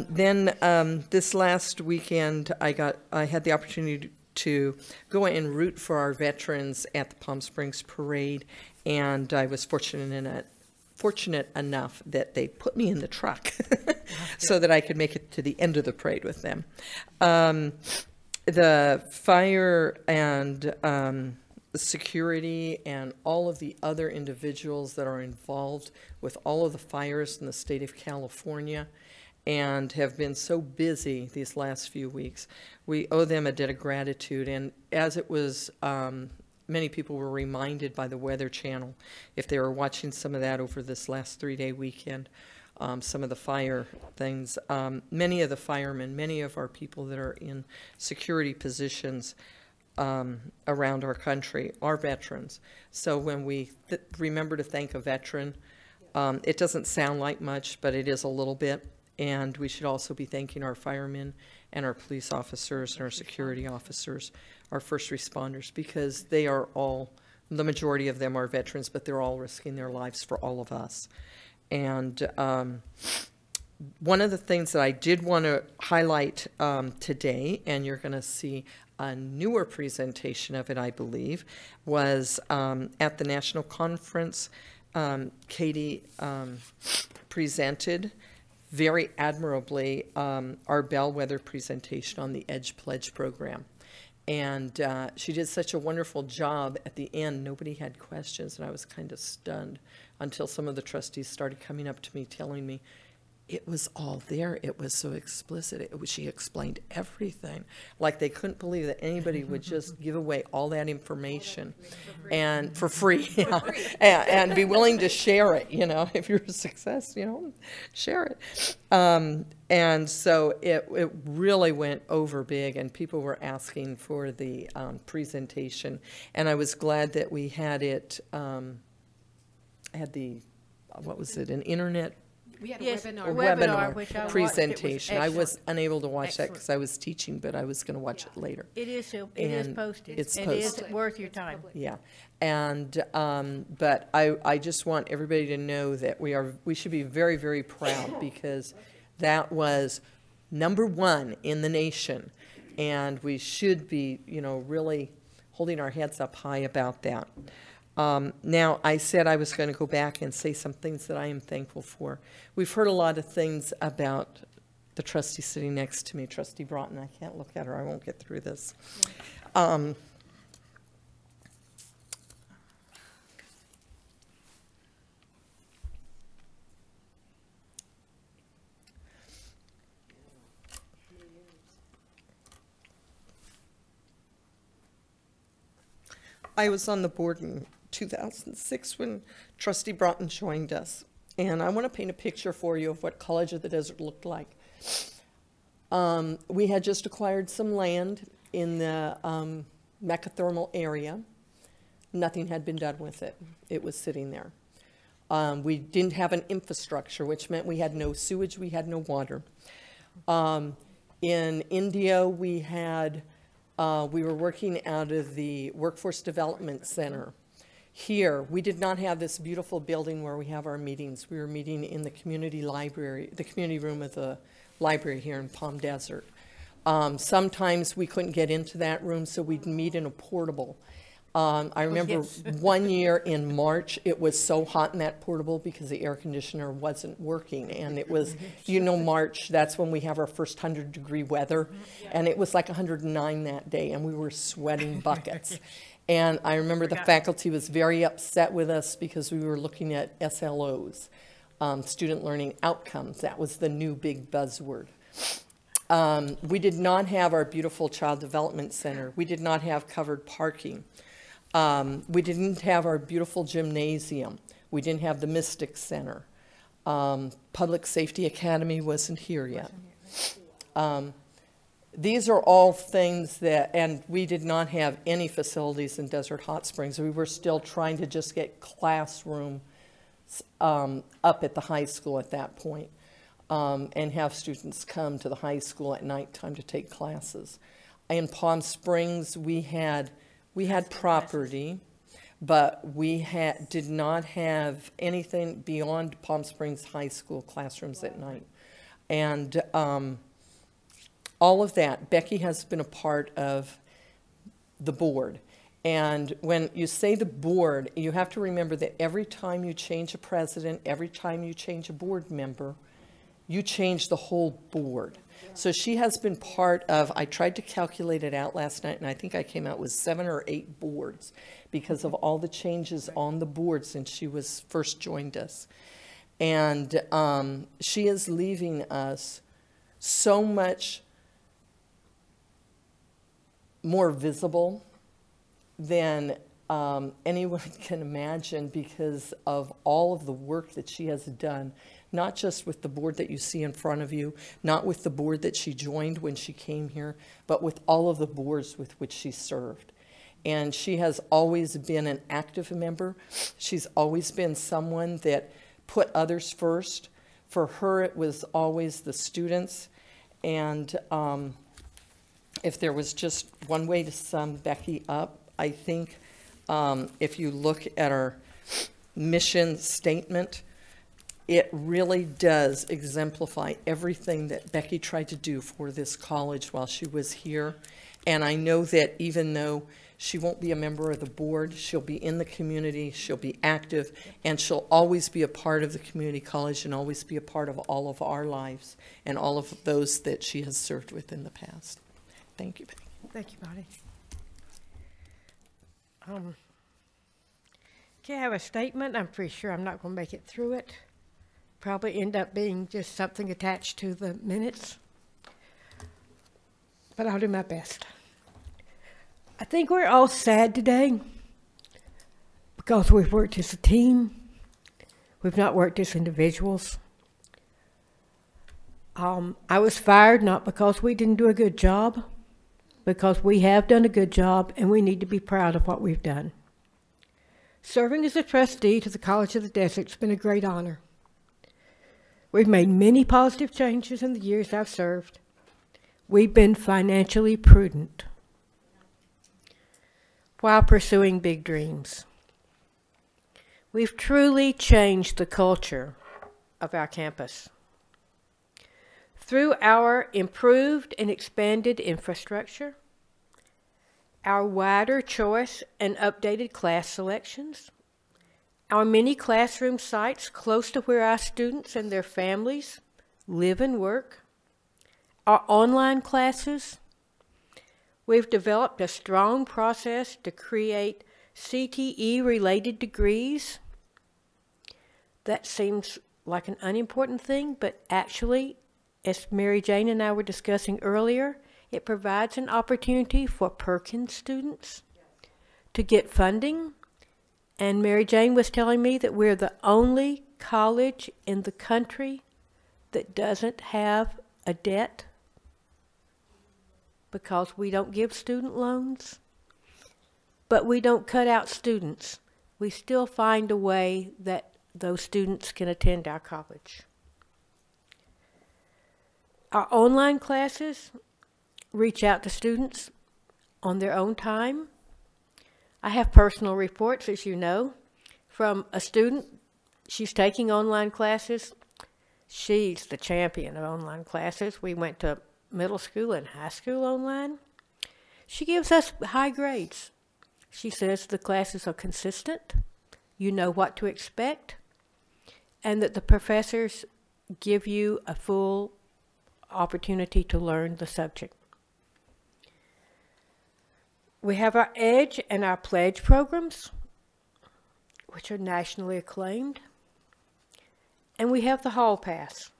then this last weekend I had the opportunity to go and root for our veterans at the Palm Springs Parade, and I was fortunate enough that they put me in the truck so that I could make it to the end of the parade with them. the fire and security and all of the other individuals that are involved with all of the fires in the state of California and have been so busy these last few weeks. We owe them a debt of gratitude. And as it was, many people were reminded by the Weather Channel, if they were watching some of that over this last 3-day weekend, some of the fire things, many of the firemen, many of our people that are in security positions around our country are veterans. So when we remember to thank a veteran, it doesn't sound like much, but it is a little bit. And we should also be thanking our firemen and our police officers and our security officers, our first responders, because they are all, the majority of them are veterans, but they're all risking their lives for all of us. And one of the things that I did want to highlight today, and you're going to see a newer presentation of it, I believe, was at the national conference. Katie presented very admirably our bellwether presentation on the EDGE Pledge program. And she did such a wonderful job at the end. Nobody had questions, and I was kind of stunned until some of the trustees started coming up to me telling me, it was all there. It was so explicit. She explained everything. Like they couldn't believe that anybody would just give away all that information and for free, yeah. and be willing to share it, you know, if you're a success, you know, share it. And so it really went over big, and people were asking for the presentation. And I was glad that we had it, had the, what was it, an internet We had a Yes, webinar. a webinar which I watched. presentation. I was Excellent. unable to watch that Excellent. because I was teaching, but I was going to watch it later. It is And posted. it's It posted. is worth your time. Yeah, and but I just want everybody to know that we should be very, very proud, because that was #1 in the nation, and we should be, you know, really holding our heads up high about that. Now, I said I was going to go back and say some things that I am thankful for. We've heard a lot of things about the trustee sitting next to me, Trustee Broughton. I can't look at her. I won't get through this. I was on the board in 2006 when Trustee Broughton joined us. And I want to paint a picture for you of what College of the Desert looked like. We had just acquired some land in the Mecca thermal area. Nothing had been done with it. It was sitting there. We didn't have an infrastructure, which meant we had no sewage, we had no water. In India, we were working out of the Workforce Development Center. Here, we did not have this beautiful building where we have our meetings. We were meeting in the community library, the community room of the library here in Palm Desert. Sometimes we couldn't get into that room, so we'd meet in a portable. I remember one year in March, it was so hot in that portable because the air conditioner wasn't working. And it was, you know, March, that's when we have our first 100-degree weather. And it was like 109 that day, and we were sweating buckets. And I remember the faculty was very upset with us because we were looking at SLOs, student learning outcomes. That was the new big buzzword. We did not have our beautiful Child Development Center. We did not have covered parking. We didn't have our beautiful gymnasium. We didn't have the Mystic Center. Public Safety Academy wasn't here yet. These are all things that, and we did not have any facilities in Desert Hot Springs. We were still trying to just get classrooms up at the high school at that point, and have students come to the high school at nighttime to take classes. In Palm Springs, we had property, but we did not have anything beyond Palm Springs High School classrooms at night. And all of that, Becky has been a part of the board. And when you say the board, you have to remember that every time you change a president, every time you change a board member, you change the whole board. So she has been part of, I tried to calculate it out last night, and I think I came out with 7 or 8 boards because of all the changes on the board since she was first joined us. And she is leaving us so much more visible than anyone can imagine because of all of the work that she has done, not just with the board that you see in front of you, not with the board that she joined when she came here, but with all of the boards with which she served. And she has always been an active member. She's always been someone that put others first. For her, it was always the students. And if there was just one way to sum Becky up, I think if you look at our mission statement, it really does exemplify everything that Becky tried to do for this college while she was here. And I know that even though she won't be a member of the board, she'll be in the community, she'll be active, and she'll always be a part of the community college and always be a part of all of our lives and all of those that she has served with in the past. Thank you, Becky. Thank you, Bonnie. Okay, I have a statement. I'm pretty sure I'm not going to make it through it. Probably end up being just something attached to the minutes. But I'll do my best. I think we're all sad today because we've worked as a team. We've not worked as individuals. I was fired not because we didn't do a good job, because we have done a good job and we need to be proud of what we've done. Serving as a trustee to the College of the Desert has been a great honor. We've made many positive changes in the years I've served. We've been financially prudent while pursuing big dreams. We've truly changed the culture of our campus. Through our improved and expanded infrastructure, our wider choice and updated class selections, our many classroom sites close to where our students and their families live and work, our online classes, we've developed a strong process to create CTE-related degrees. That seems like an unimportant thing, but actually, as Mary Jane and I were discussing earlier, it provides an opportunity for Perkins students to get funding. And Mary Jane was telling me that we're the only college in the country that doesn't have a debt because we don't give student loans, but we don't cut out students. We still find a way that those students can attend our college. Our online classes reach out to students on their own time. I have personal reports, as you know, from a student. She's taking online classes. She's the champion of online classes. We went to middle school and high school online. She gives us high grades. She says the classes are consistent, you know what to expect, and that the professors give you a full opportunity to learn the subject. We have our EDGE and our PLEDGE programs, which are nationally acclaimed. And we have the Hall Pass.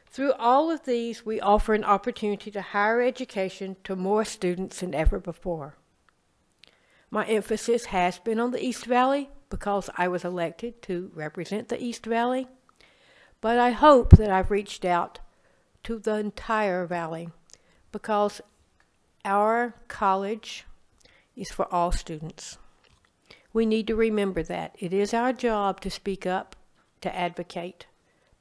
Through all of these, we offer an opportunity to higher education to more students than ever before. My emphasis has been on the East Valley because I was elected to represent the East Valley, but I hope that I've reached out to the entire Valley because our college is for all students. We need to remember that. It is our job to speak up, to advocate,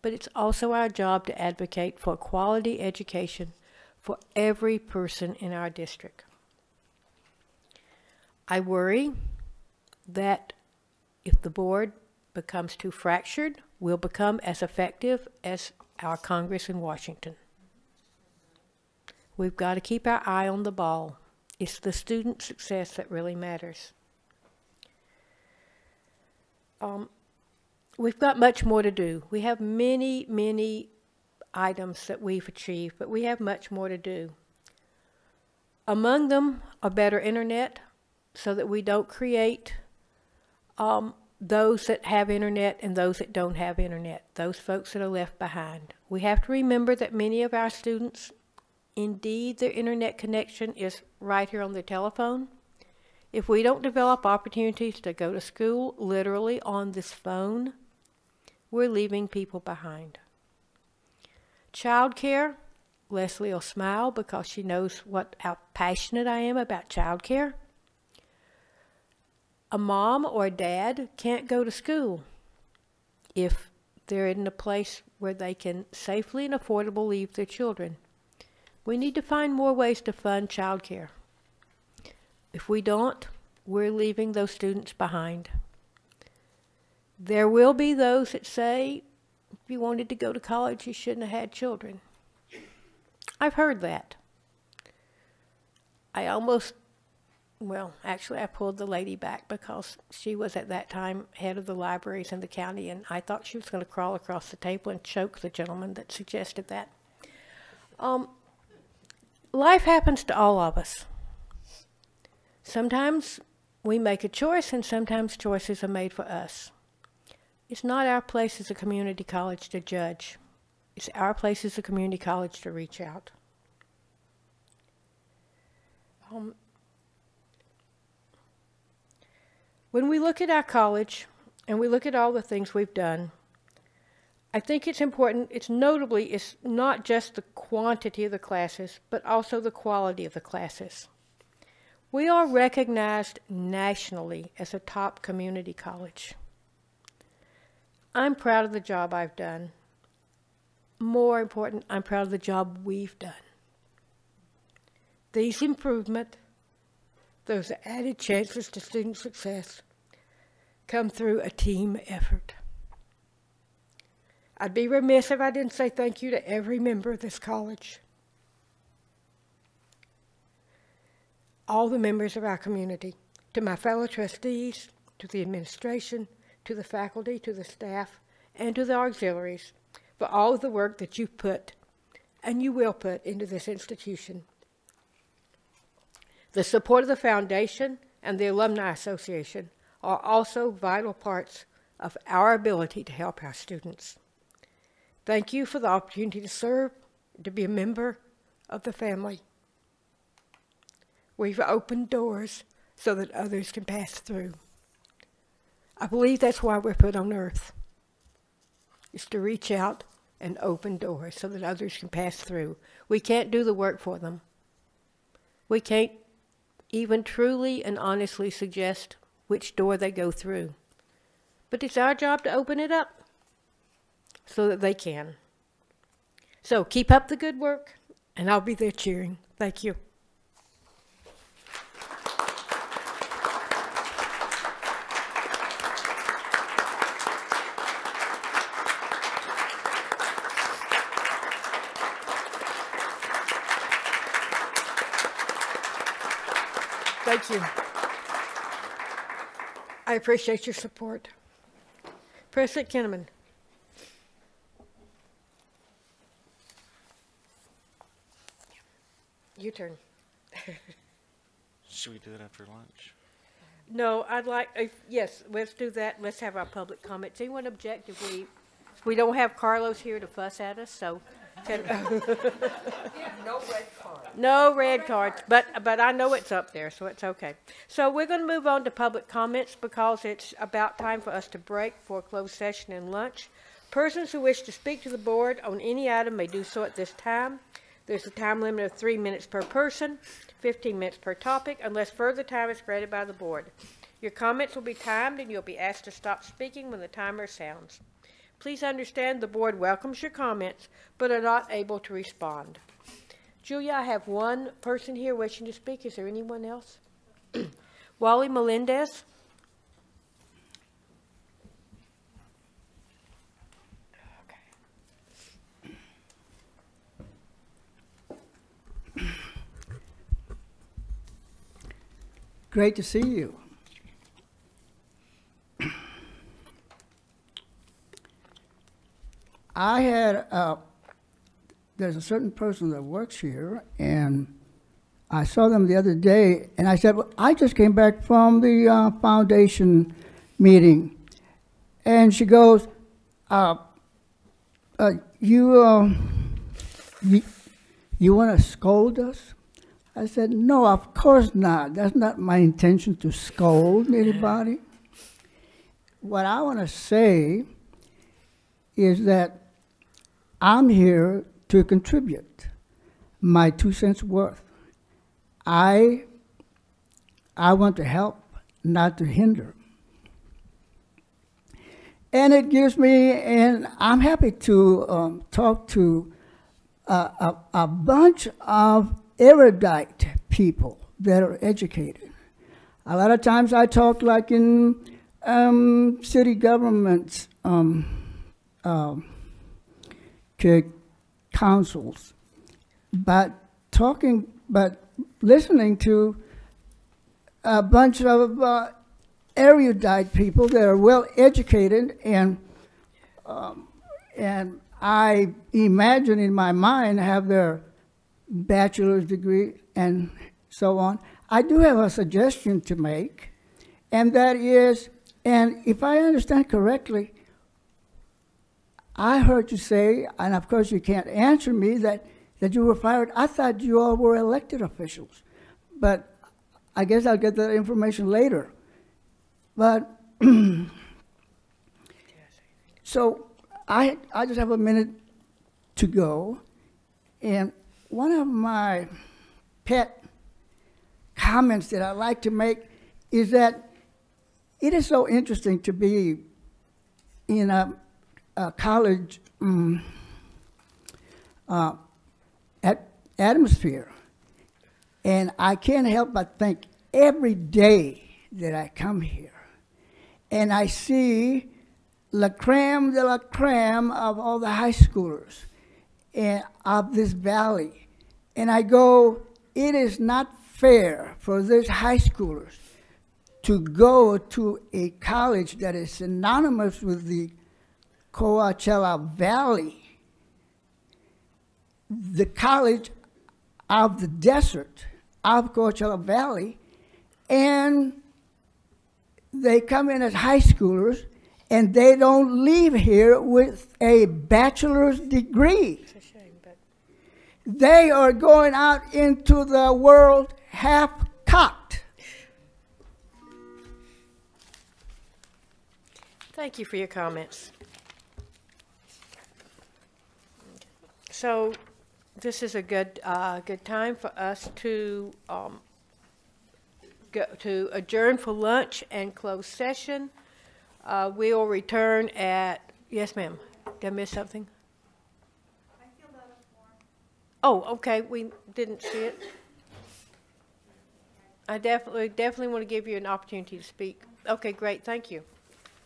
but it's also our job to advocate for quality education for every person in our district. I worry that if the board becomes too fractured, we'll become as effective as our Congress in Washington. We've got to keep our eye on the ball. It's the student success that really matters. We've got much more to do. We have many items that we've achieved, but we have much more to do. Among them, a better internet, so that we don't create those that have internet and those that don't have internet, those folks that are left behind. We have to remember that many of our students, indeed, their internet connection is right here on their telephone. If we don't develop opportunities to go to school literally on this phone, we're leaving people behind. Child care, Leslie will smile because she knows how passionate I am about child care. A mom or a dad can't go to school if they're in a place where they can safely and affordably leave their children. We need to find more ways to fund child care. If we don't, we're leaving those students behind. There will be those that say, if you wanted to go to college, you shouldn't have had children. I've heard that. Actually, I pulled the lady back because she was at that time head of the libraries in the county, and I thought she was going to crawl across the table and choke the gentleman that suggested that. Life happens to all of us. Sometimes we make a choice, and sometimes choices are made for us. It's not our place as a community college to judge. It's our place as a community college to reach out. When we look at our college and we look at all the things we've done, I think it's important, it's not just the quantity of the classes, but also the quality of the classes. We are recognized nationally as a top community college. I'm proud of the job I've done. More important, I'm proud of the job we've done. These improvements, those added chances to student success, come through a team effort. I'd be remiss if I didn't say thank you to every member of this college. All the members of our community, to my fellow trustees, to the administration, to the faculty, to the staff, and to the auxiliaries, for all of the work that you've put, and you will put, into this institution. The support of the foundation and the Alumni Association are also vital parts of our ability to help our students. Thank you for the opportunity to serve, to be a member of the family. We've opened doors so that others can pass through. I believe that's why we're put on earth, is to reach out and open doors so that others can pass through. We can't do the work for them. We can't even truly and honestly suggest which door they go through. But it's our job to open it up so that they can. So keep up the good work, and I'll be there cheering. Thank you. Thank you. I appreciate your support. President Kinnaman. Your turn. Should we do it after lunch? No, I'd like, yes, let's do that. Let's have our public comments. Anyone object if we don't have Carlos here to fuss at us, so. No red cards. No red cards, but I know it's up there, so it's okay. So we're going to move on to public comments because it's about time for us to break for a closed session and lunch. Persons who wish to speak to the board on any item may do so at this time. There's a time limit of 3 minutes per person, 15 minutes per topic, unless further time is granted by the board. Your comments will be timed, and you'll be asked to stop speaking when the timer sounds. Please understand the board welcomes your comments, but are not able to respond. Julia, I have one person here wishing to speak. Is there anyone else? Wally Melendez. Great to see you. I had there's a certain person that works here, and I saw them the other day, and I said, well, I just came back from the foundation meeting. And she goes, you want to scold us? I said, no, of course not. That's not my intention to scold anybody. What I want to say is that I'm here to contribute my 2 cents worth. I want to help, not to hinder. And it gives me, and I'm happy to talk to a bunch of erudite people that are educated. A lot of times I talk like in city governments, councils, but listening to a bunch of erudite people that are well educated, and I imagine in my mind have their bachelor's degree and so on. I do have a suggestion to make, and that is, and if I understand correctly, I heard you say, and of course you can't answer me, that you were fired. I thought you all were elected officials, but I guess I'll get that information later. But so I just have a minute to go, and one of my pet comments that I like to make is that it is so interesting to be in a college atmosphere, and I can't help but think every day that I come here and I see la creme de la creme of all the high schoolers of this valley, and I go, it is not fair for these high schoolers to go to a college that is synonymous with the Coachella Valley, the college of the desert of Coachella Valley, and they come in as high schoolers and they don't leave here with a bachelor's degree. It's a shame, but they are going out into the world half-cocked. Thank you for your comments. So this is a good time for us to go to adjourn for lunch and close session. We will return at, yes ma'am, did I miss something? I filled out a form. Oh, okay, we didn't see it. I definitely want to give you an opportunity to speak. Okay, great, thank you.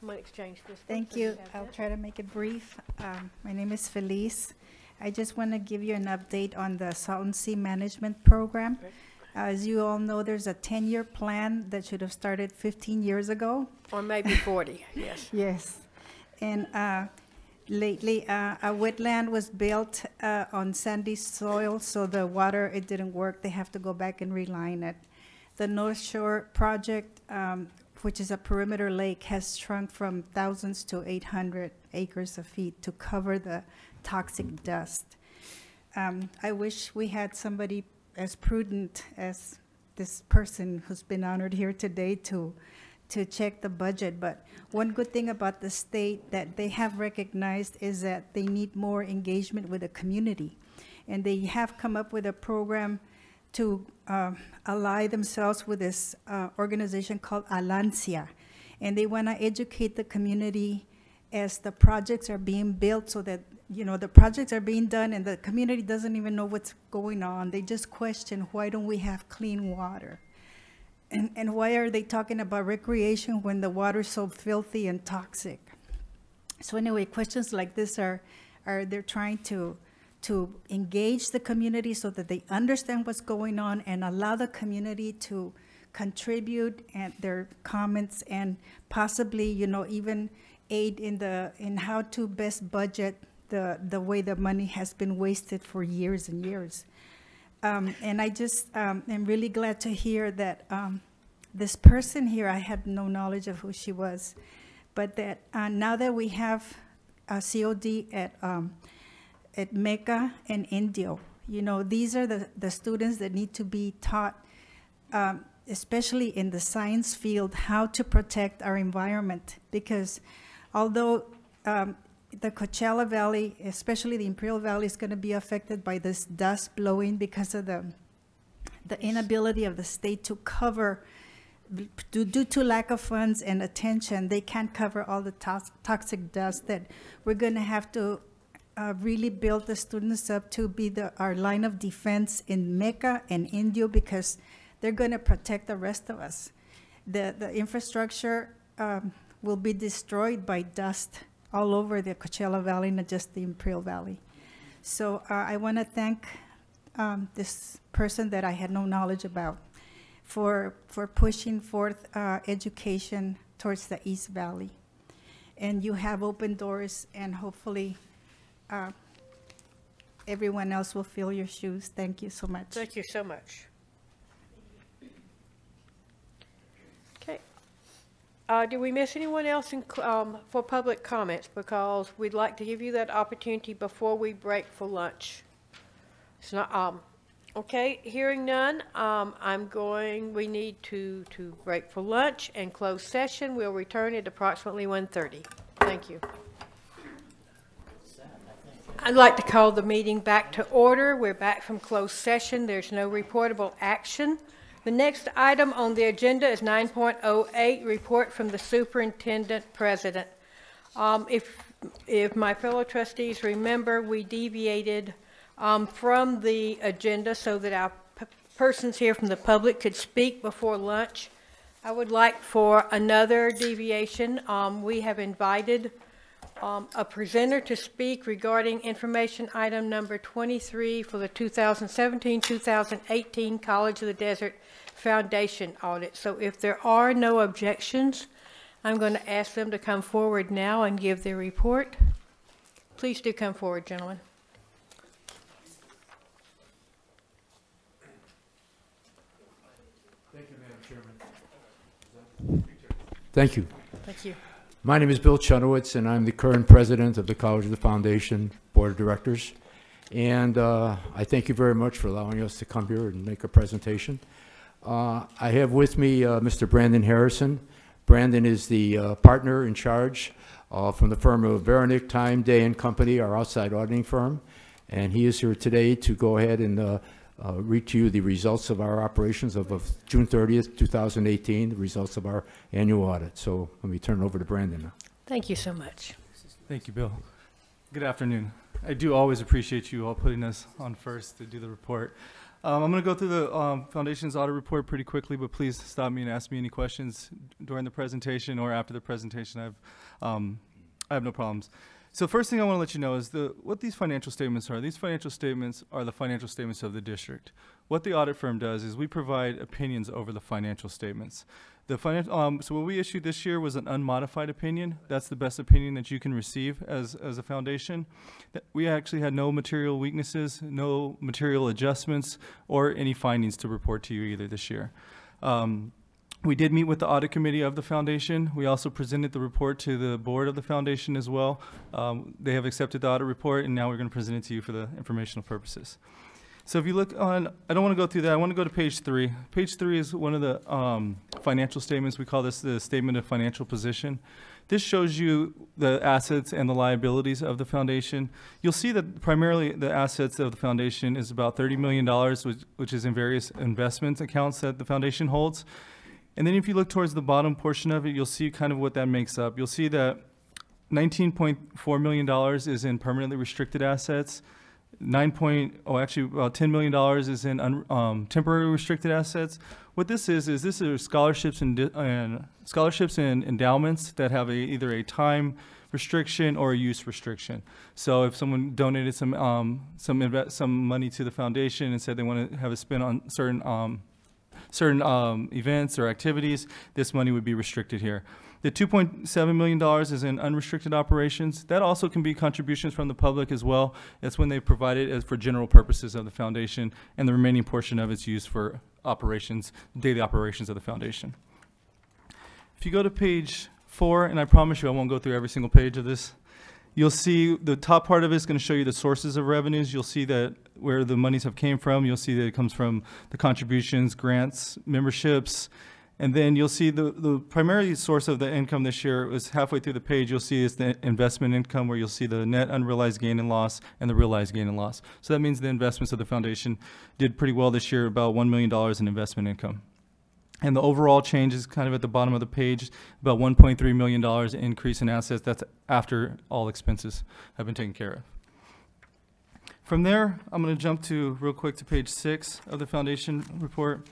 I'm going to exchange this. Thank you. I'll try to make it brief. My name is Felice. I just want to give you an update on the Salton Sea Management Program. As you all know, there's a 10-year plan that should have started 15 years ago. Or maybe 40, yes. Yes. And lately, a wetland was built on sandy soil, so the water, it didn't work. They have to go back and reline it. The North Shore project, which is a perimeter lake, has shrunk from thousands to 800 acres of feet to cover the toxic dust. I wish we had somebody as prudent as this person who's been honored here today to check the budget. But one good thing about the state that they have recognized is that they need more engagement with the community. And they have come up with a program to ally themselves with this organization called Alancia. And they want to educate the community as the projects are being built, so that, you know, the projects are being done and the community doesn't even know what's going on. They just question, why don't we have clean water? And why are they talking about recreation when the water is so filthy and toxic? So anyway, questions like this are they're trying to engage the community so that they understand what's going on and allow the community to contribute and their comments and possibly, you know, even aid in how to best budget the way the money has been wasted for years and years. And I just am really glad to hear that this person here, I had no knowledge of who she was, but that now that we have a COD at Mecca and Indio, you know, these are the students that need to be taught, especially in the science field, how to protect our environment. Because although the Coachella Valley, especially the Imperial Valley, is going to be affected by this dust blowing because of the inability of the state to cover, due to lack of funds and attention, they can't cover all the toxic dust that we're going to have to really build the students up to be our line of defense in Mecca and Indio, because they're going to protect the rest of us. The infrastructure will be destroyed by dust all over the Coachella Valley, not just the Imperial Valley. So I want to thank this person that I had no knowledge about for pushing forth education towards the East Valley. And you have open doors, and hopefully everyone else will fill your shoes. Thank you so much. Thank you so much. Okay. Did we miss anyone else for public comments? Because we'd like to give you that opportunity before we break for lunch. It's not, okay, hearing none, we need to break for lunch and close session. We'll return at approximately 1:30. Thank you. I'd like to call the meeting back to order. We're back from closed session. There's no reportable action. The next item on the agenda is 9.08, report from the superintendent president. If my fellow trustees remember, we deviated from the agenda so that our persons here from the public could speak before lunch. I would like for another deviation. We have invited a presenter to speak regarding information item number 23 for the 2017-2018 College of the Desert Foundation audit. So if there are no objections, I'm going to ask them to come forward now and give their report. Please do come forward, gentlemen. Thank you, Madam Chairman. Thank you. Thank you. My name is Bill Chunowitz, and I'm the current president of the College of the Foundation Board of Directors. And I thank you very much for allowing us to come here and make a presentation. I have with me Mr. Brandon Harrison. Brandon is the partner in charge from the firm of Veronick, Time, Day and Company, our outside auditing firm. And he is here today to go ahead and read to you the results of our operations of June 30th, 2018, the results of our annual audit. So let me turn it over to Brandon now. Thank you so much. Thank you, Bill. Good afternoon. I do always appreciate you all putting us on first to do the report. I'm going to go through the Foundation's audit report pretty quickly, but please stop me and ask me any questions during the presentation or after the presentation. I have no problems. So first thing I want to let you know is what these financial statements are. These financial statements are the financial statements of the district. What the audit firm does is we provide opinions over the financial statements. So what we issued this year was an unmodified opinion. That's the best opinion that you can receive as a foundation. We actually had no material weaknesses, no material adjustments, or any findings to report to you either this year. We did meet with the audit committee of the foundation. We also presented the report to the board of the foundation as well. They have accepted the audit report, and now we're going to present it to you for the informational purposes. So if you look on, I don't want to go through that. I want to go to page 3. Page 3 is one of the financial statements. We call this the statement of financial position. This shows you the assets and the liabilities of the foundation. You'll see that primarily the assets of the foundation is about $30 million, which is in various investment accounts that the foundation holds. And then if you look towards the bottom portion of it, you'll see kind of what that makes up. You'll see that $19.4 million is in permanently restricted assets. About $10 million is in temporary restricted assets. What this is this are scholarships and endowments that have either a time restriction or a use restriction. So if someone donated some money to the foundation and said they want to have it spent on certain events or activities, this money would be restricted here. The $2.7 million is in unrestricted operations. That also can be contributions from the public as well. That's when they provide it as for general purposes of the foundation, and the remaining portion of it's used for operations, daily operations of the foundation. If you go to page 4, and I promise you I won't go through every single page of this, you'll see the top part of it is going to show you the sources of revenues. You'll see that where the monies have came from. You'll see that it comes from the contributions, grants, memberships, and then you'll see the primary source of the income this year was halfway through the page. You'll see is the investment income, where you'll see the net unrealized gain and loss and the realized gain and loss. So that means the investments of the foundation did pretty well this year, about $1 million in investment income. And the overall change is kind of at the bottom of the page, about $1.3 million increase in assets. That's after all expenses have been taken care of. From there, I'm going to jump to real quick to page 6 of the foundation report.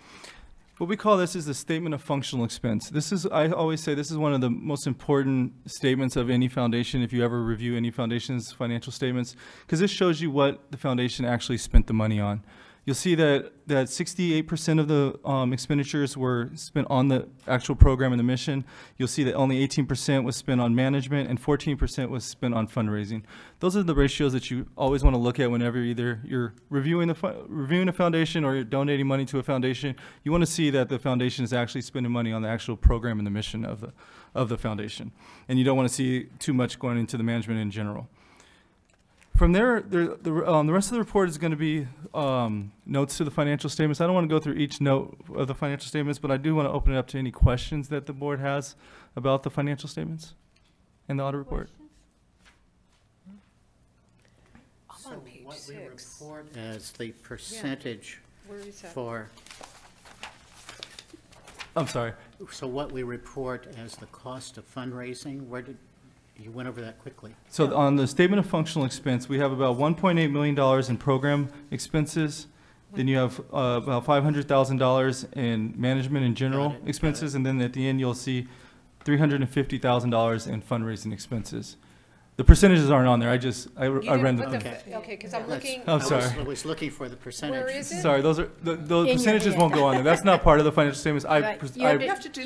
What we call this is the statement of functional expense. This is, I always say, this is one of the most important statements of any foundation if you ever review any foundation's financial statements, because this shows you what the foundation actually spent the money on. You'll see that 68% of the expenditures were spent on the actual program and the mission. You'll see that only 18% was spent on management and 14% was spent on fundraising. Those are the ratios that you always want to look at whenever either you're reviewing a foundation or you're donating money to a foundation. You want to see that the foundation is actually spending money on the actual program and the mission of the foundation. And you don't want to see too much going into the management in general. From there, the rest of the report is going to be notes to the financial statements. I don't want to go through each note of the financial statements, but I do want to open it up to any questions that the board has about the financial statements and the audit report. So what we report as the percentage for... I'm sorry. So what we report as the cost of fundraising, where did... You went over that quickly. So on the statement of functional expense, we have about $1.8 million in program expenses. Then you have about $500,000 in management and general expenses. And then at the end, you'll see $350,000 in fundraising expenses. The percentages aren't on there. I ran them. Okay, because I'm looking. I'm sorry. I was looking for the percentage. Where is it? Sorry, those percentages won't go on there. That's not part of the financial statements. Right. You have to do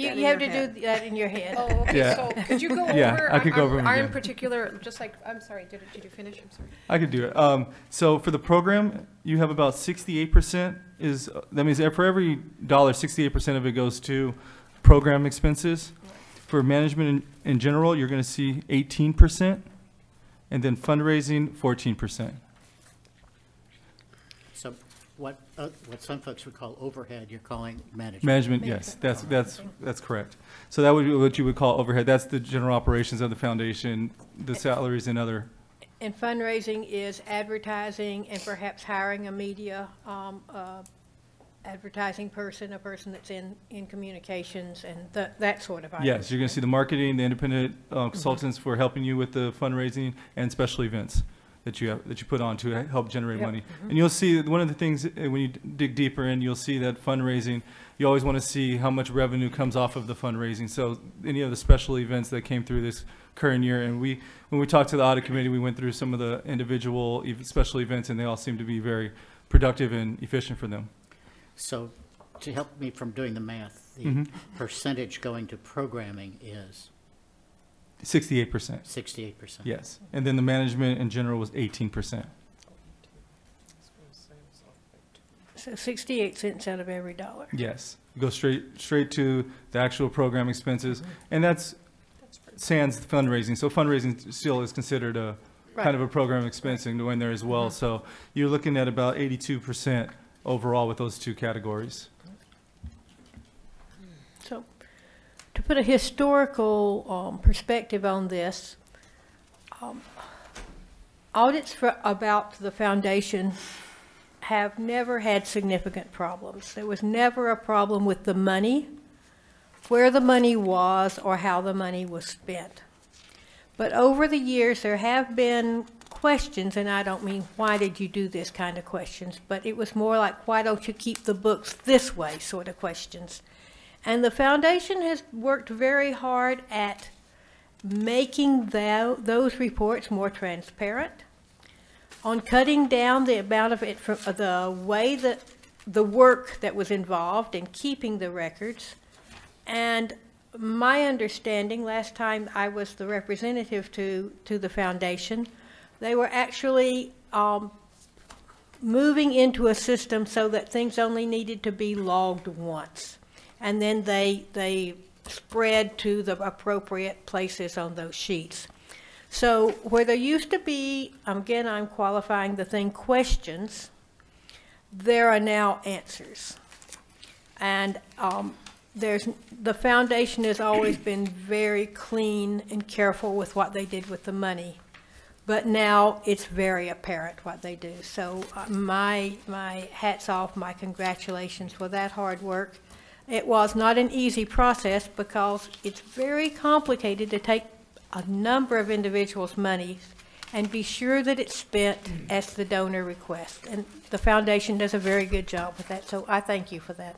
that in your head. Oh, okay. Yeah. So could you go over? Yeah, I could go over them I'm again. in particular, just like, I'm sorry, did you finish? I'm sorry. I could do it. So for the program, you have about 68% is, that means for every dollar, 68% of it goes to program expenses. For management in general, you're going to see 18%. And then fundraising, 14%. So what some folks would call overhead, you're calling management. Management, yes, that's correct. So that would be what you would call overhead. That's the general operations of the foundation, the salaries and other. And fundraising is advertising and perhaps hiring a media advertising person, a person that's in communications and that sort of item. Yes, you're going to see the marketing, the independent consultants for helping you with the fundraising and special events that you put on to help generate money. And you'll see one of the things when you dig deeper in, you'll see that fundraising, you always want to see how much revenue comes off of the fundraising. So any of the special events that came through this current year, and when we talked to the audit committee, we went through some of the individual special events, and they all seem to be very productive and efficient for them. So to help me from doing the math, the percentage going to programming is? 68%. 68%. Yes. And then the management in general was 18%. So 68 cents out of every dollar. Yes. Go straight to the actual program expenses. And that's sans fundraising. So fundraising still is considered a kind of a program expense and go in there as well. So you're looking at about 82% overall with those two categories. So to put a historical perspective on this, audits about the foundation have never had significant problems. There was never a problem with the money, where the money was, or how the money was spent. But over the years, there have been questions, and I don't mean why did you do this kind of questions, but it was more like why don't you keep the books this way sort of questions. And the foundation has worked very hard at making those reports more transparent, on cutting down the amount of it from the way that the work that was involved in keeping the records, and my understanding, last time I was the representative to the foundation, they were actually moving into a system so that things only needed to be logged once. And then they spread to the appropriate places on those sheets. So where there used to be, again, I'm qualifying the thing, questions, there are now answers. And the foundation has always been very clean and careful with what they did with the money. But now it's very apparent what they do. So my hats off, my congratulations for that hard work. It was not an easy process because it's very complicated to take a number of individuals' money and be sure that it's spent as the donor requests. And the foundation does a very good job with that, so I thank you for that.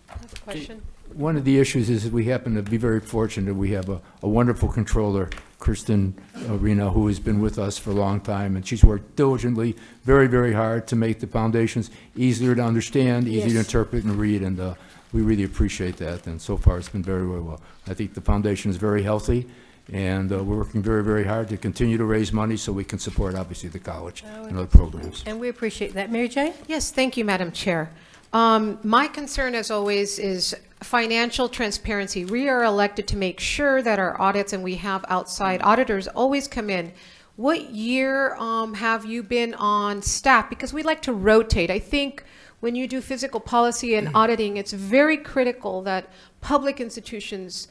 I have a question. One of the issues is that we happen to be very fortunate. We have a wonderful controller, Kirsten Rena, who has been with us for a long time, and she's worked diligently, very, very hard to make the foundations easier to understand, easier to interpret and read, and we really appreciate that, and so far it's been very, very well. I think the foundation is very healthy, and we're working very, very hard to continue to raise money so we can support, obviously, the college and other programs. And we appreciate that. Mary Jane? Yes, thank you, Madam Chair. My concern, as always, is financial transparency. We are elected to make sure that our audits, and we have outside auditors always come in. What year have you been on staff? Because we like to rotate. I think when you do physical policy and auditing, it's very critical that public institutions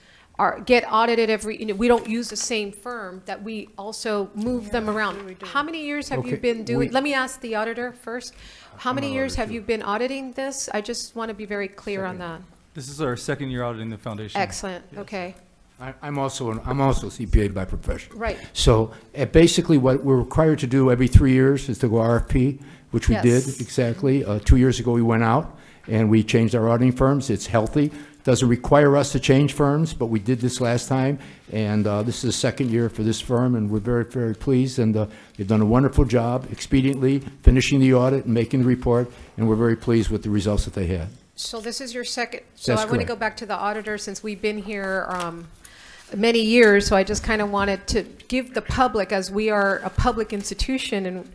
get audited every, we don't use the same firm, that we also move them around. How many years have you been doing, let me ask the auditor first. How many years have you been auditing this? I just want to be very clear on that. This is our second year auditing the foundation. Excellent, okay. I'm also CPA by profession. Right. So basically what we're required to do every 3 years is to go RFP, which we did exactly. 2 years ago we went out and we changed our auditing firms. It's healthy. Doesn't require us to change firms, but we did this last time, and this is the second year for this firm, and we're very, very pleased, and they've done a wonderful job expediently finishing the audit and making the report, and we're very pleased with the results that they had. So this is your second, so That's I want to correct. go back to the auditor since we've been here many years, so I just kind of wanted to give the public, as we are a public institution, and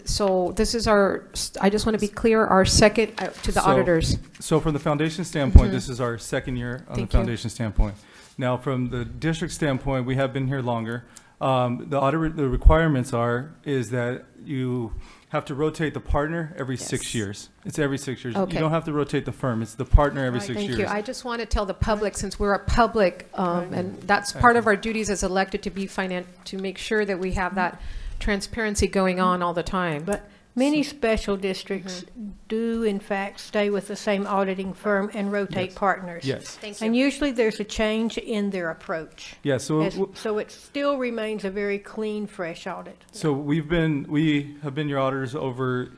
so this is our, I just want to be clear, our second to the auditors. So from the foundation standpoint, this is our second year on the foundation standpoint. Now from the district standpoint, we have been here longer. The requirements is that you have to rotate the partner every 6 years. It's every 6 years. Okay. You don't have to rotate the firm. It's the partner every 6 years. Thank you. I just want to tell the public, since we're a public, and that's part of our duties as elected, to make sure that we have that transparency going on all the time. But many special districts do, in fact, stay with the same auditing firm and rotate partners. Yes. Thank you. And usually there's a change in their approach. Yeah, so it still remains a very clean, fresh audit. So we have been your auditors over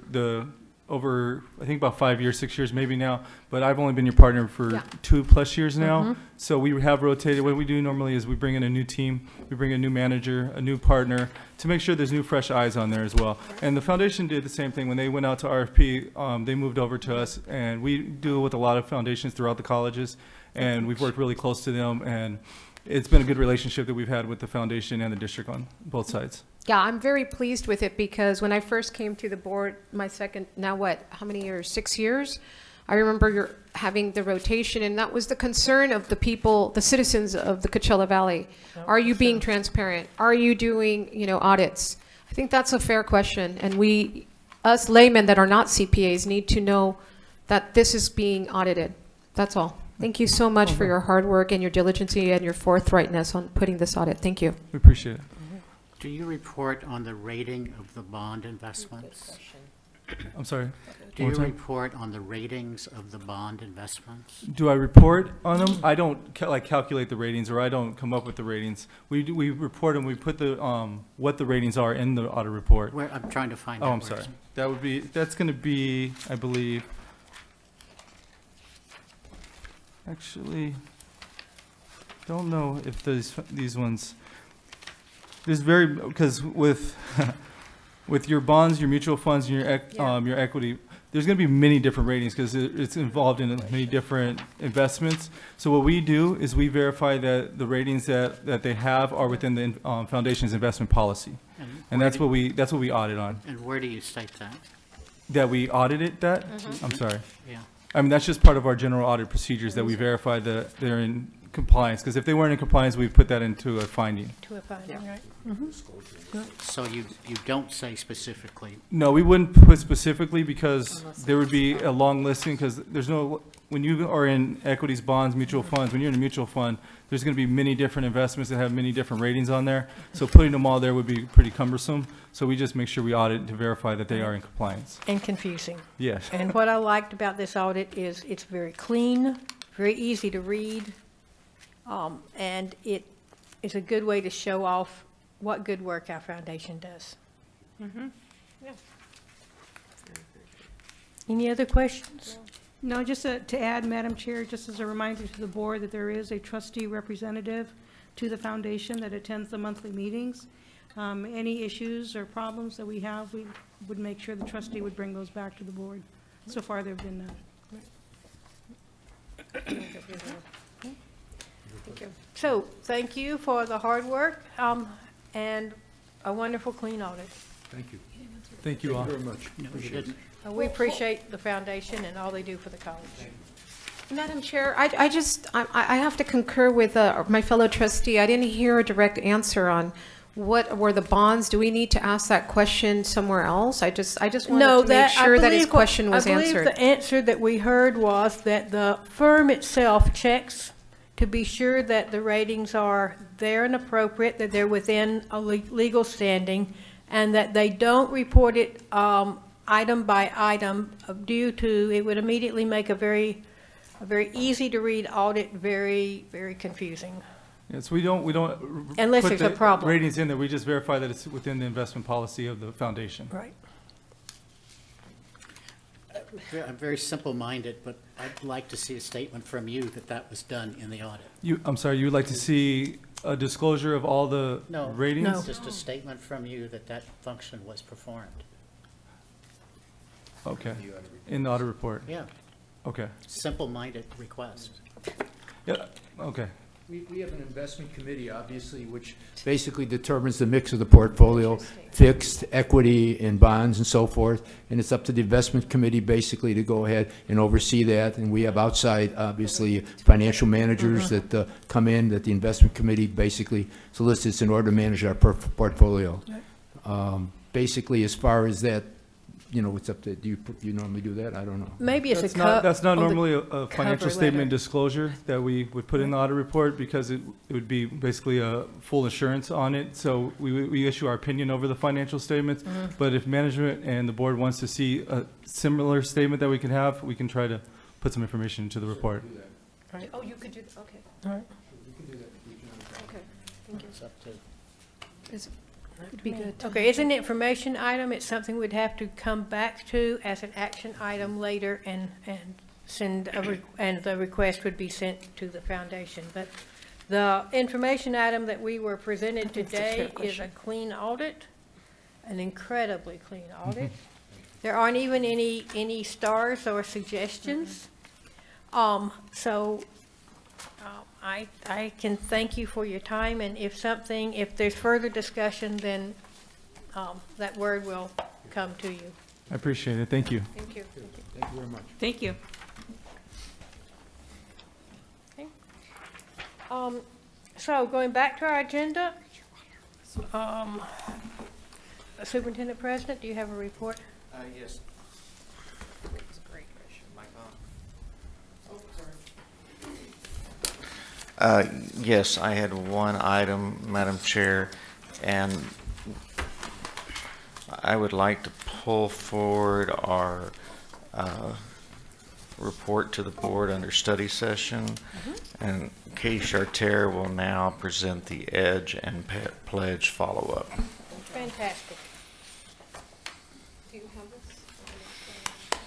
I think about 5 years, 6 years maybe now, but I've only been your partner for 2+ years now. So we have rotated. What we do normally is we bring in a new team, we bring a new manager, a new partner, to make sure there's new fresh eyes on there as well. And the foundation did the same thing. When they went out to RFP, they moved over to us, and we deal with a lot of foundations throughout the colleges, and we've worked really close to them, and it's been a good relationship that we've had with the foundation and the district on both sides. Yeah, I'm very pleased with it because when I first came to the board, my second, now what, how many years? 6 years? I remember having the rotation, and that was the concern of the people, the citizens of the Coachella Valley. Are you being transparent? Are you doing, audits? I think that's a fair question, and us laymen that are not CPAs need to know that this is being audited. That's all. Thank you so much for your hard work and your diligence and your forthrightness on putting this audit. Thank you. We appreciate it. Do you report on the rating of the bond investments? I'm sorry? Do you report on the ratings of the bond investments? Do I report on them? I don't calculate the ratings, or I don't come up with the ratings. We report them. We put the what the ratings are in the audit report. I'm trying to find out. Oh, I'm sorry. That's going to be, I believe. Actually, don't know if these ones. There's because with with your bonds, your mutual funds, and your equity, there's going to be many different ratings because it's involved in many different investments. So what we do is we verify that the ratings that they have are within the foundation's investment policy, and that's what we audit on. And where do you state that? That we audited that? Mhm. I'm sorry. Yeah. I mean, that's just part of our general audit procedures that we verify that they're in compliance. Because if they weren't in compliance, we put that into a finding. To a finding, right? So you don't say specifically? No, we wouldn't put specifically because there would be a long listing because there's no, when you are in equities, bonds, mutual funds, when you're in a mutual fund, there's going to be many different investments that have many different ratings on there. So putting them all there would be pretty cumbersome. So we just make sure we audit to verify that they are in compliance. And confusing. Yes. And what I liked about this audit is it's very clean, very easy to read, and it is a good way to show off what good work our foundation does. Yeah. Any other questions? No, just to add, Madam Chair, just as a reminder to the board that there is a trustee representative to the foundation that attends the monthly meetings. Any issues or problems that we have, we would make sure the trustee would bring those back to the board. So far, there have been none. So, thank you for the hard work and a wonderful, clean audit. Thank you. Thank you all. Very much. Appreciate it. We appreciate the foundation and all they do for the college. Madam Chair, I have to concur with my fellow trustee. I didn't hear a direct answer on what were the bonds. Do we need to ask that question somewhere else? I just wanted to make sure that his question was answered. I believe the answer that we heard was that the firm itself checks to be sure that the ratings are there and appropriate, that they're within a legal standing, and that they don't report it item by item due to, it would immediately make a very easy to read audit very, very confusing. Yes, we don't Unless put there's the a problem. ratings in there. We just verify that it's within the investment policy of the foundation. Right. I'm very simple-minded, but I'd like to see a statement from you that that was done in the audit. I'm sorry, you would like to see a disclosure of all the ratings? No, just a statement from you that that function was performed. Okay, in the audit report? Yeah. Okay. Simple-minded request. Yeah, okay. We have an investment committee, obviously, which basically determines the mix of the portfolio, fixed, equity, and bonds, and so forth. And it's up to the investment committee basically to go ahead and oversee that. And we have outside, obviously, financial managers that come in, that the investment committee basically solicits in order to manage our portfolio. Basically, as far as that, you know, it's up to, do you normally do that? I don't know. Maybe it's that's not normally a financial statement disclosure that we would put in the audit report because it would be basically a full assurance on it. So we issue our opinion over the financial statements. But if management and the board wants to see a similar statement that we can have, we can try to put some information into the report. Right. Oh, you could do that. Okay. All right. Okay. Thank you. It's up to. It'd be good. Okay, it's an information item. It's something we'd have to come back to as an action item later and send and the request would be sent to the foundation. But the information item that we were presented today is a clean audit, an incredibly clean audit. There aren't even any stars or suggestions. I can thank you for your time, and if there's further discussion, then that word will come to you. I appreciate it. Thank you. Thank you. Thank you very much. Thank you. Okay. So going back to our agenda, Superintendent President, do you have a report? Yes. Yes, I had one item, Madam Chair, and I would like to pull forward our report to the board under study session, and Kay Charter will now present the EDGE and pledge follow-up. Fantastic. Do you have this?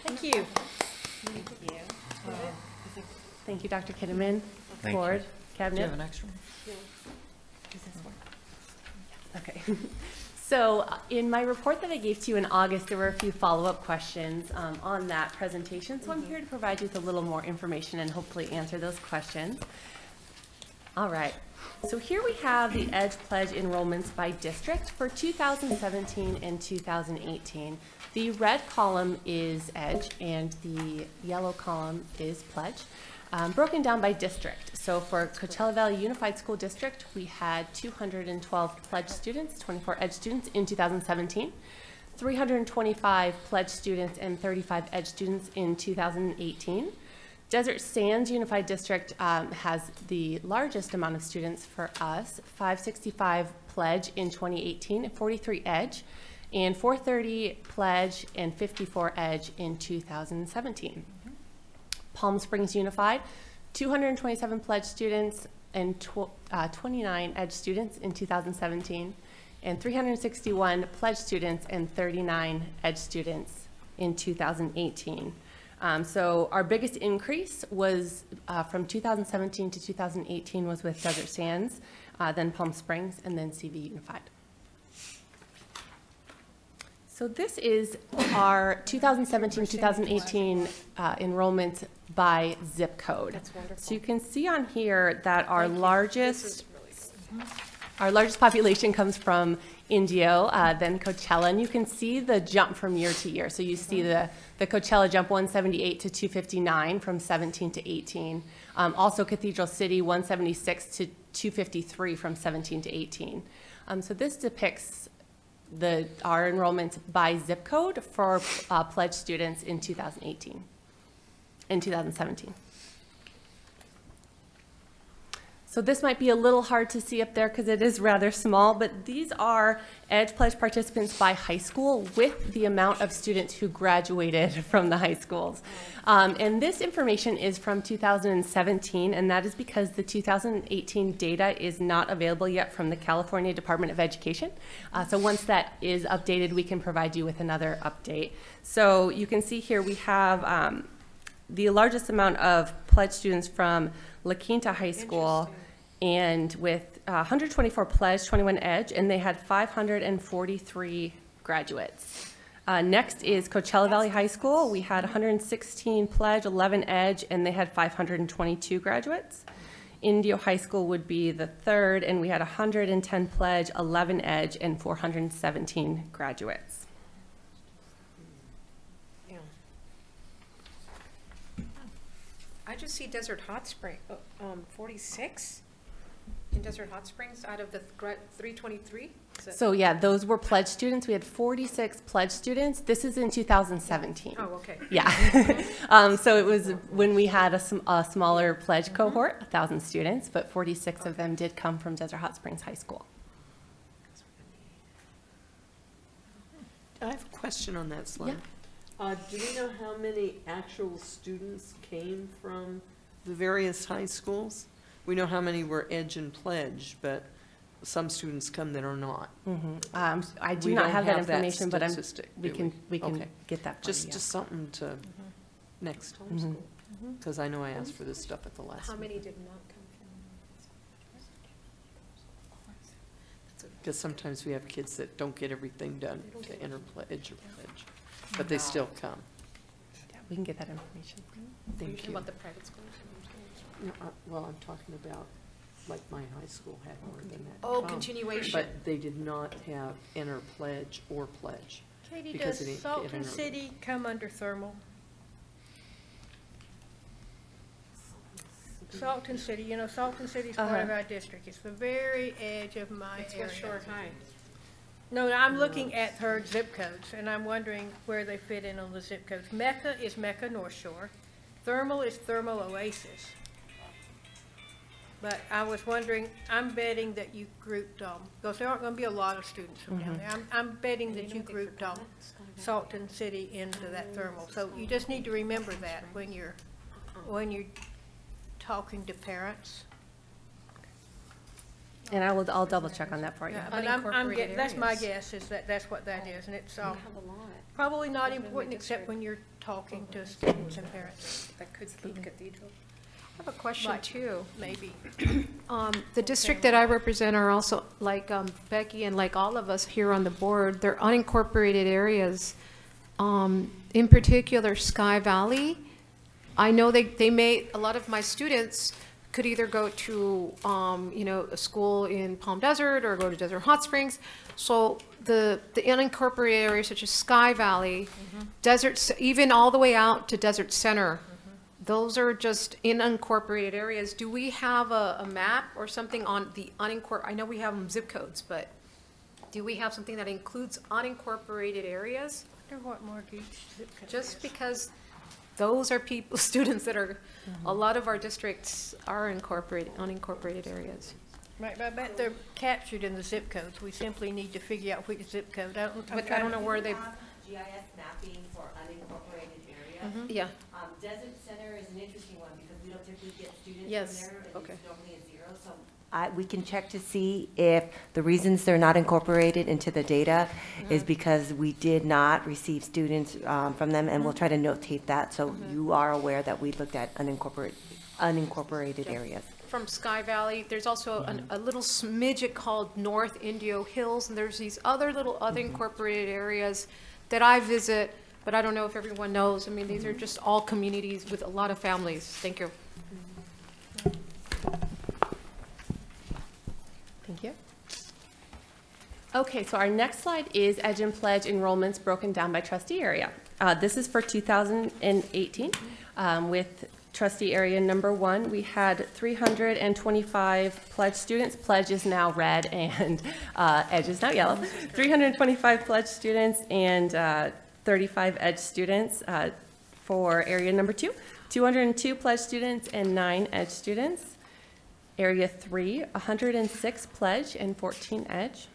Thank you. Thank you, Dr. Kinnaman, Thank Board, you. Cabinet. Do you have an extra one? Okay. So in my report that I gave to you in August, there were a few follow-up questions on that presentation. So I'm here to provide you with a little more information and hopefully answer those questions. All right. So here we have the EDGE Pledge enrollments by district for 2017 and 2018. The red column is EDGE and the yellow column is Pledge, broken down by district. So for Coachella Valley Unified School District, we had 212 Pledge students, 24 EDGE students in 2017, 325 Pledge students and 35 EDGE students in 2018. Desert Sands Unified District has the largest amount of students for us, 565 Pledge in 2018, 43 EDGE, and 430 Pledge and 54 EDGE in 2017. Palm Springs Unified, 227 Pledge students and 29 EDGE students in 2017, and 361 Pledge students and 39 EDGE students in 2018. So our biggest increase was from 2017 to 2018 was with Desert Sands, then Palm Springs, and then CV Unified. So this is our 2017-2018 enrollment by zip code. That's wonderful. So you can see on here that our largest population comes from Indio, then Coachella, and you can see the jump from year to year. So you see the Coachella jump 178 to 259 from 17 to 18. Also Cathedral City 176 to 253 from 17 to 18. So this depicts our enrollment by zip code for Pledge students in 2017. So this might be a little hard to see up there because it is rather small, but these are EDGE Pledge participants by high school with the amount of students who graduated from the high schools. And this information is from 2017, and that is because the 2018 data is not available yet from the California Department of Education. So once that is updated, we can provide you with another update. So you can see here we have the largest amount of Pledge students from La Quinta High School, and with 124 Pledge, 21 EDGE, and they had 543 graduates. Next is Coachella Valley High School. We had 116 Pledge, 11 EDGE, and they had 522 graduates. Indio High School would be the third, and we had 110 Pledge, 11 EDGE, and 417 graduates. I just see Desert Hot Spring, 46 in Desert Hot Springs out of the 323. So yeah, those were Pledge students. We had 46 Pledge students. This is in 2017. Oh, okay. Yeah. So it was when we had a smaller Pledge cohort, 1,000 students, but 46 of them did come from Desert Hot Springs High School. I have a question on that slide. Yeah. Do we know how many actual students came from the various high schools? We know how many were EDGE and Pledge, but some students come that are not. Mm-hmm. I do not have that information, but we can okay. get that for just you. Just something to next homeschool, because I know I asked for this stuff at the last. How many did not come from? Because sometimes we have kids that don't get everything done to enter Pledge or Pledge, but they still come. Yeah, we can get that information. Thank you. About the private schools? No, well, I'm talking about, like, my high school had more than that. Oh, continuation. But they did not have enter Pledge or Pledge. Katie, because does they didn't get Salton enter- City come under thermal? Salton City, you know, Salton City's part of our district. It's the very edge of my area. West Shore High. No, I'm looking at her zip codes, and I'm wondering where they fit in on the zip codes. Mecca is Mecca North Shore. Thermal is Thermal Oasis. But I was wondering, I'm betting that you grouped, because there aren't going to be a lot of students from down there. I'm betting that you grouped Salton City into that thermal. So you just need to remember that when you're talking to parents. And I'll double check on that for you. Yeah, but that's my guess, is that that's what that is, and it's probably not important except when you're talking to students and parents. That could be Cathedral. have a question Like, too. maybe. The district that I represent are also, like Becky and like all of us here on the board, they're unincorporated areas. In particular, Sky Valley. I know they may, a lot of my students could either go to, a school in Palm Desert or go to Desert Hot Springs. So the unincorporated areas such as Sky Valley, Desert, even all the way out to Desert Center, those are just unincorporated areas. Do we have a map or something on the unincorporated, I know we have zip codes, but do we have something that includes unincorporated areas? I wonder what Mortgage zip code Just is. because those are people, students that are, a lot of our districts are unincorporated areas. Right, but I bet they're captured in the zip codes. We simply need to figure out which zip code. But I don't know where they. GIS mapping for unincorporated areas. Yeah. Desert Center is an interesting one because we don't typically get students Yes, from there, and okay. it's normally a zero. So we can check to see if the reasons they're not incorporated into the data is because we did not receive students from them, and we'll try to notate that so you are aware that we looked at unincorporated areas. From Sky Valley, there's also a little smidget called North Indio Hills, and there's these other little unincorporated areas that I visit, but I don't know if everyone knows. I mean, these are just all communities with a lot of families. Thank you. Thank you. Okay, so our next slide is Edge and Pledge enrollments broken down by trustee area. This is for 2018 with trustee area number 1. We had 325 pledge students. Pledge is now red and Edge is now yellow. 325 pledge students and 35 Edge students for area number 2. 202 pledge students and 9 Edge students. Area 3, 106 pledge and 14 Edge.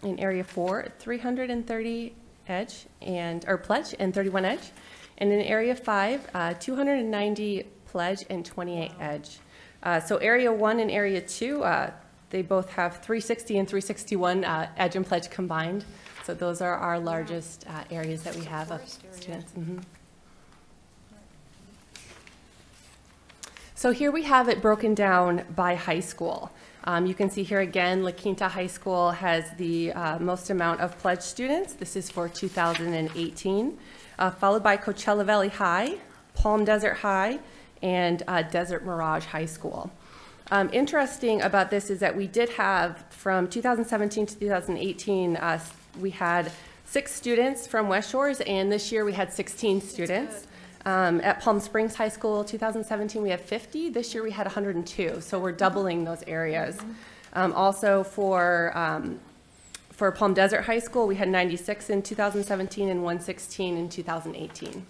In area 4, 330 Edge or pledge and 31 Edge. And in area 5, 290 pledge and 28 Edge. So area 1 and area 2, they both have 360 and 361 Edge and pledge combined. So those are our largest areas that we have of students. So here we have it broken down by high school. You can see here again, La Quinta High School has the most amount of pledge students. This is for 2018, followed by Coachella Valley High, Palm Desert High, and Desert Mirage High School. Interesting about this is that we did have, from 2017 to 2018, we had 6 students from West Shores, and this year we had 16 students. At Palm Springs High School, 2017, we had 50. This year we had 102, so we're doubling those areas. Also for Palm Desert High School, we had 96 in 2017 and 116 in 2018.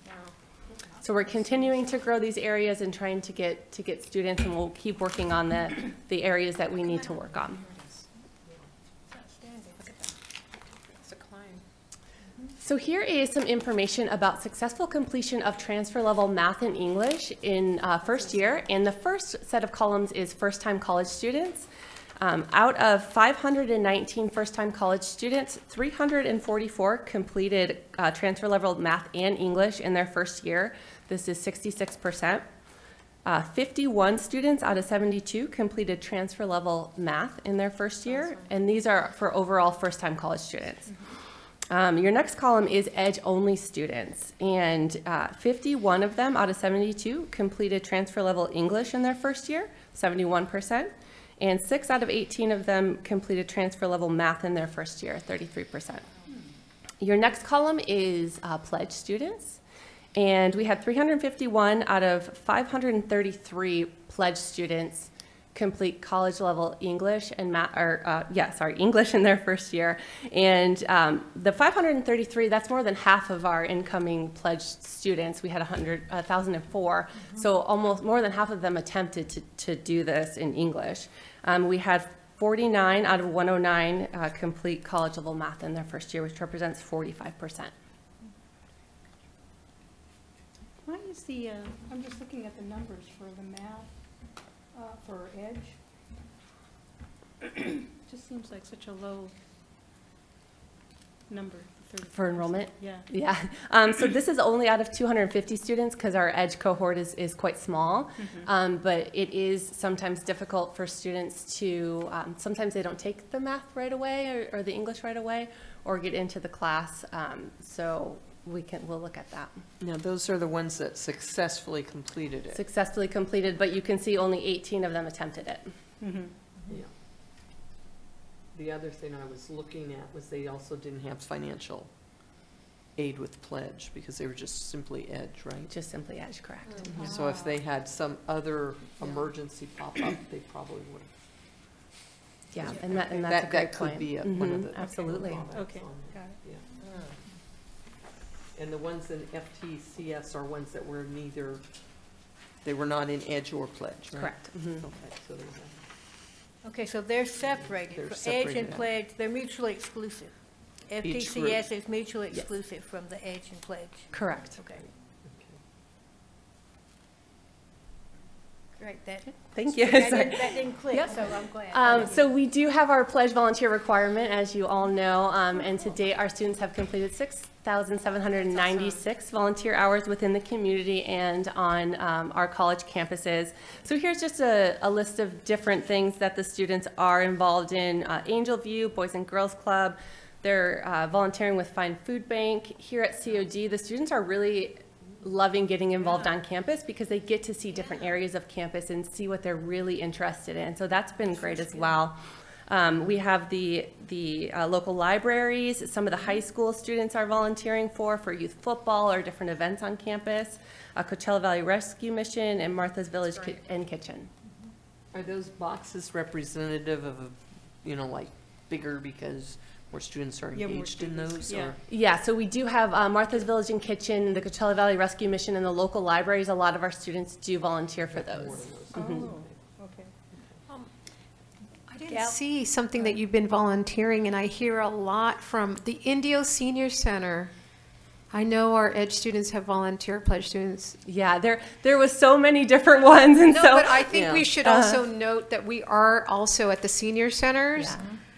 So we're continuing to grow these areas and trying to get students, and we'll keep working on the areas that we need to work on. So here is some information about successful completion of transfer level math and English in first year. And the first set of columns is first-time college students. Out of 519 first-time college students, 344 completed transfer level math and English in their first year. This is 66%. 51 students out of 72 completed transfer level math in their first year. And these are for overall first-time college students. Your next column is Edge-only students, and 51 of them out of 72 completed transfer level English in their first year, 71%, and 6 out of 18 of them completed transfer level math in their first year, 33%. Your next column is pledge students, and we had 351 out of 533 pledge students complete college level English and math, English in their first year. And the 533, that's more than half of our incoming pledged students. We had 1,004, so almost more than half of them attempted to do this in English. We had 49 out of 109 complete college level math in their first year, which represents 45%. Why is the, I'm just looking at the numbers for the math. For Edge, just seems like such a low number, For enrollment? Yeah. Yeah. So this is only out of 250 students because our EDGE cohort is quite small. But it is sometimes difficult for students to, sometimes they don't take the math right away or the English right away or get into the class. So we'll look at that. Now, those are the ones that successfully completed it. Successfully completed, but you can see only 18 of them attempted it. Yeah. The other thing I was looking at was they also didn't have financial aid with pledge because they were just simply EDGE, right? Just simply EDGE, correct. So if they had some other emergency pop up, they probably would have. Yeah, and that's a great that point. could be one of the absolutely. Okay, got it. Yeah. And the ones in FTCS are ones that were neither, they were not in EDGE or pledge, right? Correct. Okay, so they Okay, so they're separated. They're For EDGE separated and out. pledge, they're mutually exclusive. Each group. FTCS is mutually exclusive from the EDGE and pledge. Correct. Okay. Great, Thank you. That Sorry. didn't click, Yep. so I'm glad. So we do have our pledge volunteer requirement, as you all know, and to date, our students have completed 6,796 volunteer hours within the community and on our college campuses. So here's just a list of different things that the students are involved in. Angel View, Boys and Girls Club, they're volunteering with Find Food Bank. Here at COD, the students are really loving getting involved on campus because they get to see different areas of campus and see what they're really interested in. So that's been great as well. We have the local libraries. Some of the high school students are volunteering for youth football or different events on campus. Coachella Valley Rescue Mission and Martha's Village and Kitchen. Are those boxes representative of, like bigger because more students are engaged in those? Or? Yeah, so we do have Martha's Village and Kitchen, the Coachella Valley Rescue Mission, and the local libraries. A lot of our students do volunteer for those. Okay. I didn't see something that you've been volunteering, and I hear a lot from the Indio Senior Center. I know our EDGE students have volunteer pledge students. Yeah, there was so many different ones, and no, so but I think we should also note that we are also at the senior centers.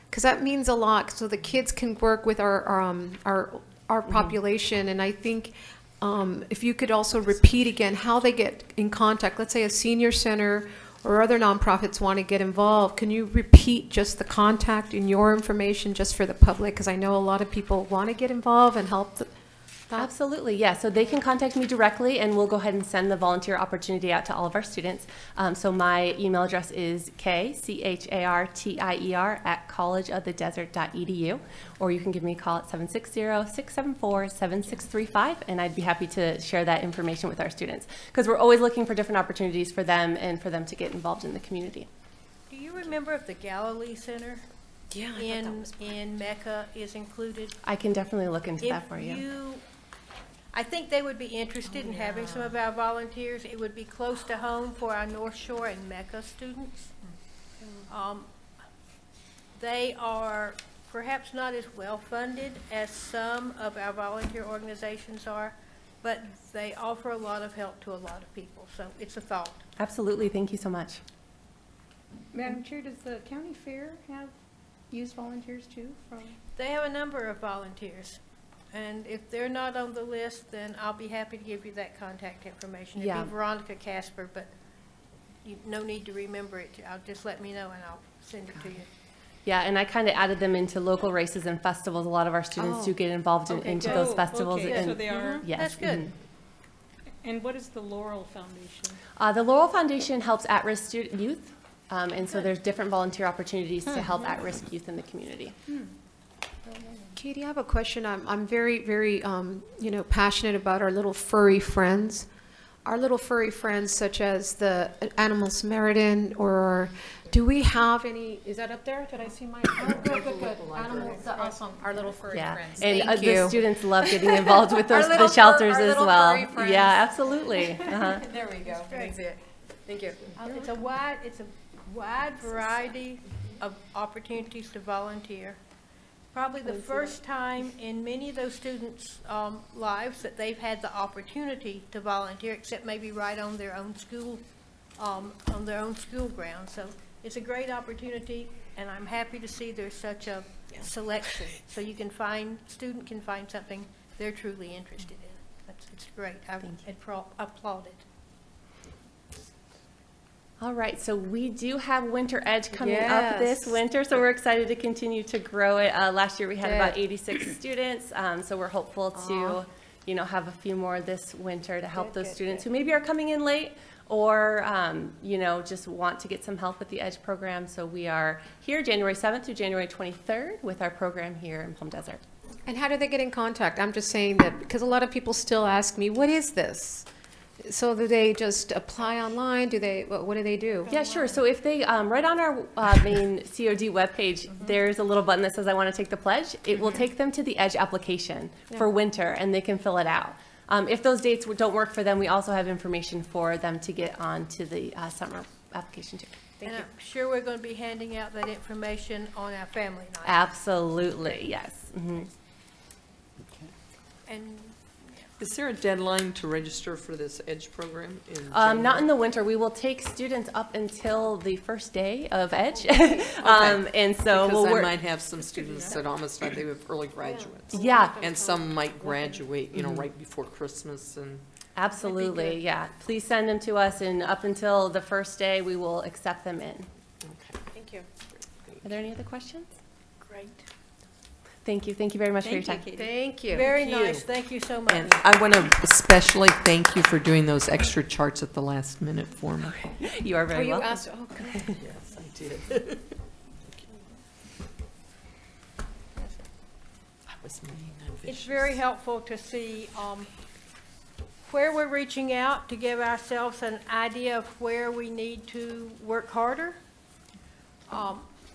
Because that means a lot, so the kids can work with our population. And I think if you could also repeat again how they get in contact. Let's say a senior center or other nonprofits want to get involved. Can you repeat just the contact and your information just for the public? Because I know a lot of people want to get involved and help. Absolutely, yeah. So they can contact me directly, and we'll go ahead and send the volunteer opportunity out to all of our students. So my email address is kchartier@collegeofthedesert.edu, or you can give me a call at 760-674-7635, and I'd be happy to share that information with our students, because we're always looking for different opportunities for them and for them to get involved in the community. Do you remember if the Galilee Center in Mecca is included? I can definitely look into that for you. I think they would be interested in having some of our volunteers. It would be close to home for our North Shore and Mecca students. They are perhaps not as well funded as some of our volunteer organizations are, but they offer a lot of help to a lot of people. So it's a thought. Absolutely, thank you so much. Madam Chair, does the county fair have used volunteers too? They have a number of volunteers. And if they're not on the list, then I'll be happy to give you that contact information. It'd be Veronica Casper, but no need to remember it. I'll just let me know and I'll send it to you. Yeah, and I kind of added them into local races and festivals. A lot of our students do get involved into those festivals. Okay, so they are. Yes. That's good. And what is the Laurel Foundation? The Laurel Foundation helps at-risk youth, and so there's different volunteer opportunities to help at-risk youth in the community. Katie, I have a question. I'm very, very, passionate about our little furry friends. Our little furry friends, such as the Animal Samaritan, or do we have any? Is that up there? Did I see my? Oh, good. Animals, awesome. Our little furry friends. And Thank you. the students love getting involved with the shelters as well. Yeah, absolutely. There we go. That's it. Thank you. It's a wide variety of opportunities to volunteer. Probably the first time in many of those students' lives that they've had the opportunity to volunteer, except maybe right on their own school on their own school grounds. So it's a great opportunity, and I'm happy to see there's such a selection. So you can find, student can find something they're truly interested in. It's great. I applaud it. All right, so we do have Winter Edge coming up this winter, so we're excited to continue to grow it. Last year we had about 86 students, so we're hopeful to, you know, have a few more this winter to help those students who maybe are coming in late or, you know, just want to get some help with the Edge program. So we are here January 7th through January 23rd with our program here in Plum Desert. And how do they get in contact? I'm just saying that because a lot of people still ask me, what is this? So do they just apply online? Do they, what do they do? Yeah, sure. So if they, right on our main COD webpage, there's a little button that says, I want to take the pledge. It will take them to the EDGE application for winter, and they can fill it out. If those dates don't work for them, we also have information for them to get on to the summer application too. And I'm sure we're going to be handing out that information on our family night. Absolutely, yes. And is there a deadline to register for this EDGE program? Not in the winter. We will take students up until the first day of EDGE. And so because we'll I might have some students that almost like they have early graduates. Yeah. And some might graduate, you know, right before Christmas and. Absolutely, yeah. Please send them to us, and up until the first day, we will accept them in. Okay. Thank you. Are there any other questions? Great. Thank you. Thank you very much for your time. Thank you. Very nice. Thank you so much. And I want to especially thank you for doing those extra charts at the last minute for me. You are very welcome. Asked, oh, good. Yes, I did. It's very helpful to see where we're reaching out to give ourselves an idea of where we need to work harder.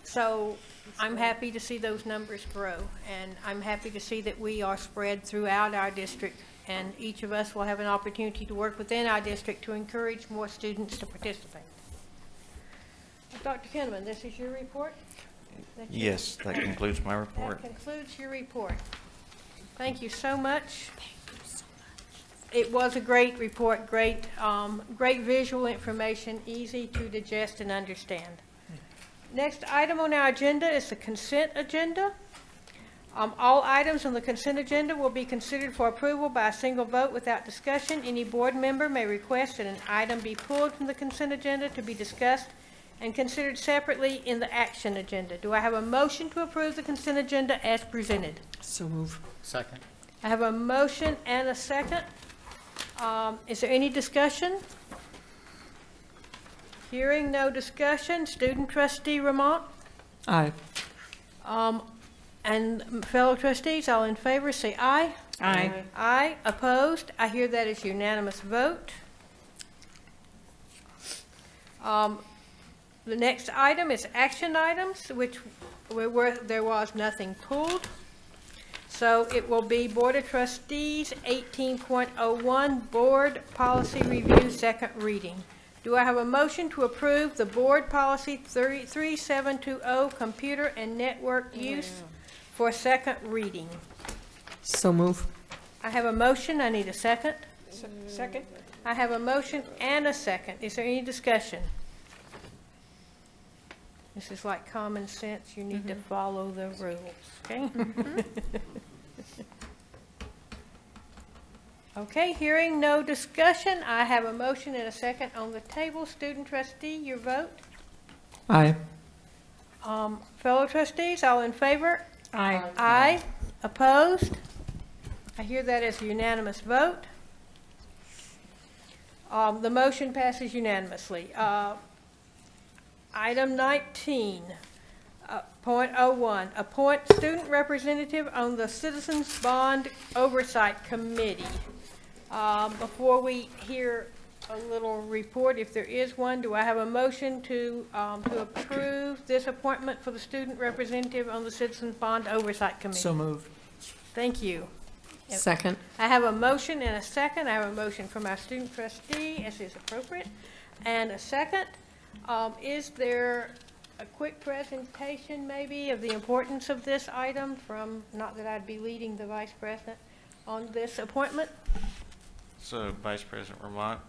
So I'm happy to see those numbers grow, and I'm happy to see that we are spread throughout our district, and each of us will have an opportunity to work within our district to encourage more students to participate. Dr. Kinnaman, this is your report? Yes, that concludes my report. That concludes your report. Thank you so much. It was a great report, great visual information, easy to digest and understand. Next item on our agenda is the consent agenda. All items on the consent agenda will be considered for approval by a single vote without discussion. Any board member may request that an item be pulled from the consent agenda to be discussed and considered separately in the action agenda. Do I have a motion to approve the consent agenda as presented? So move. Second. I have a motion and a second. Is there any discussion? Hearing no discussion, student trustee Ramont? Aye. And fellow trustees, all in favor, say aye. Aye. Aye. Opposed? I hear that is unanimous vote. The next item is action items, which there was nothing pulled. So it will be Board of Trustees 18.01 Board Policy Review, second reading. Do I have a motion to approve the Board Policy 3720 Computer and Network Use for second reading? So move. I have a motion. I need a second. Second. I have a motion and a second. Is there any discussion? This is like common sense. You need to follow the rules, okay? Okay, hearing no discussion, I have a motion and a second on the table. Student trustee, your vote? Aye. Fellow trustees, all in favor? Aye. Aye. Opposed? I hear that as a unanimous vote. The motion passes unanimously. Item 19, .01, appoint student representative on the Citizens Bond Oversight Committee. Before we hear a little report, if there is one, do I have a motion to approve this appointment for the student representative on the Citizens Bond Oversight Committee? So moved. Thank you. Second. I have a motion and a second. I have a motion from our student trustee, as is appropriate, and a second. Is there a quick presentation, maybe, of the importance of this item from, not that I'd be leading the vice president, on this appointment? So, Vice President Vermont,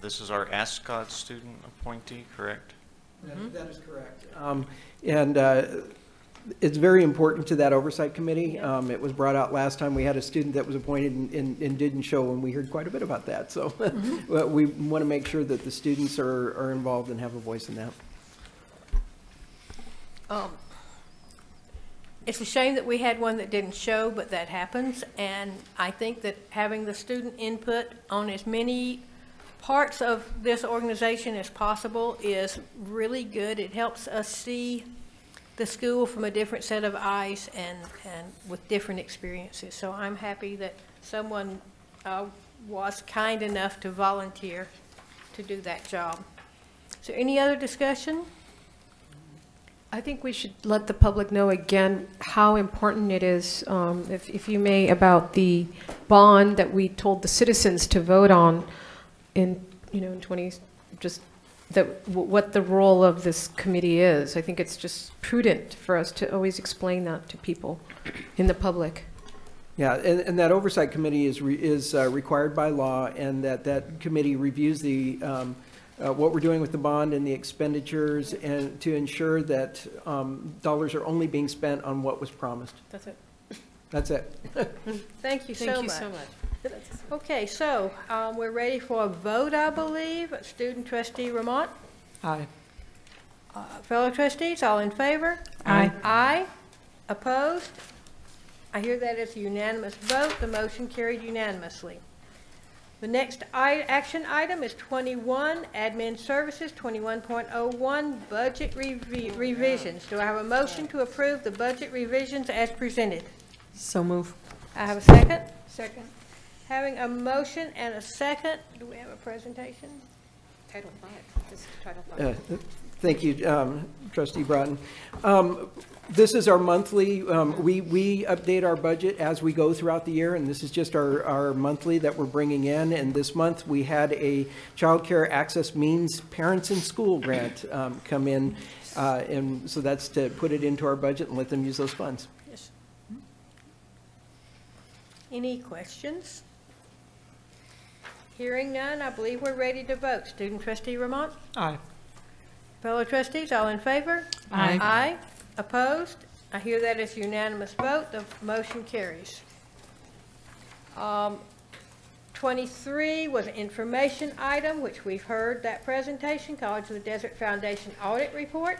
this is our ASCOD student appointee, correct? That is correct. And it's very important to that oversight committee. It was brought out last time. We had a student that was appointed and didn't show, and we heard quite a bit about that. So we want to make sure that the students are involved and have a voice in that. It's a shame that we had one that didn't show, but that happens. And I think that having the student input on as many parts of this organization as possible is really good. It helps us see the school from a different set of eyes and with different experiences. So I'm happy that someone was kind enough to volunteer to do that job. Is there any other discussion? I think we should let the public know again how important it is, if you may, about the bond that we told the citizens to vote on in 20, just that what the role of this committee is. I think it's just prudent for us to always explain that to people in the public. Yeah, and that oversight committee is required by law, and that committee reviews the what we're doing with the bond and the expenditures, and to ensure that dollars are only being spent on what was promised. That's it. That's it. Thank you so much. Thank you so much. Okay, so we're ready for a vote, I believe. Student Trustee Ramont? Aye. Fellow trustees, all in favor? Aye. Aye. Opposed? I hear that as a unanimous vote. The motion carried unanimously. The next action item is 21, Admin Services, 21.01, Budget Revisions. Do I have a motion to approve the budget revisions as presented? So move. I have a second. Second. Having a motion and a second, do we have a presentation? Title 5. This is Title 5. Thank you, Trustee Broughton. This is our monthly, we update our budget as we go throughout the year, and this is just our monthly that we're bringing in. And this month we had a Child Care Access Means Parents in School grant come in, and so that's to put it into our budget and let them use those funds. Yes. Any questions? Hearing none, I believe we're ready to vote. Student Trustee Ramont? Aye. Fellow trustees, all in favor? Aye. Aye. Opposed? I hear that as unanimous vote. The motion carries. 23 was an information item, which we've heard that presentation, College of the Desert Foundation Audit Report.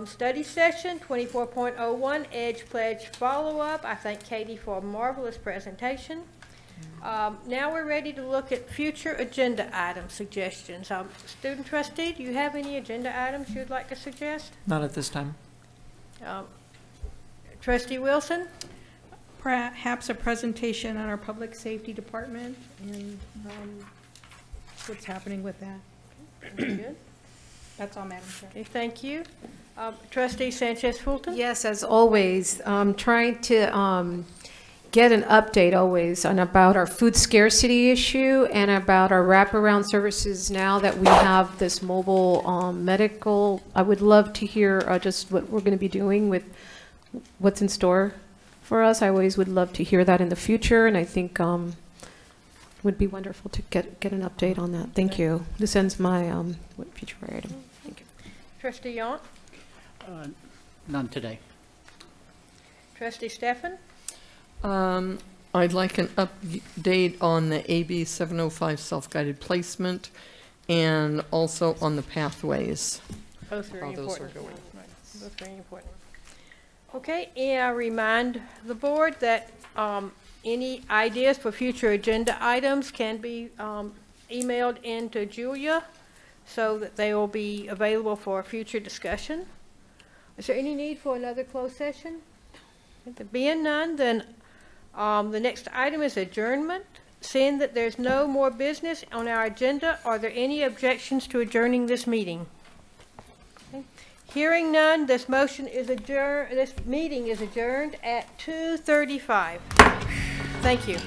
Study session, 24.01, Edge Pledge Follow-Up. I thank Katie for a marvelous presentation. Now we're ready to look at future agenda item suggestions. Student Trustee, do you have any agenda items you'd like to suggest? Not at this time. Trustee Wilson? Perhaps a presentation on our public safety department and what's happening with that. Very good. That's all, Madam Chair. Okay, thank you. Trustee Sanchez-Fulton? Yes, as always, trying to get an update always on about our food scarcity issue and about our wraparound services now that we have this mobile medical. I would love to hear just what we're going to be doing with what's in store for us. I always would love to hear that in the future, and I think would be wonderful to get an update on that. Thank you. This ends my future item. Thank you. Trustee Yant? None today. Trustee Stephan? I'd like an update on the AB 705 self-guided placement and also on the pathways. Both very How those are important. going. Both very important. Okay, and I remind the board that any ideas for future agenda items can be emailed in to Julia so that they will be available for future discussion. Is there any need for another closed session? If there being none, then the next item is adjournment. Seeing that there's no more business on our agenda, are there any objections to adjourning this meeting? Okay. Hearing none, this motion is adjourned. This meeting is adjourned at 2:35. Thank you.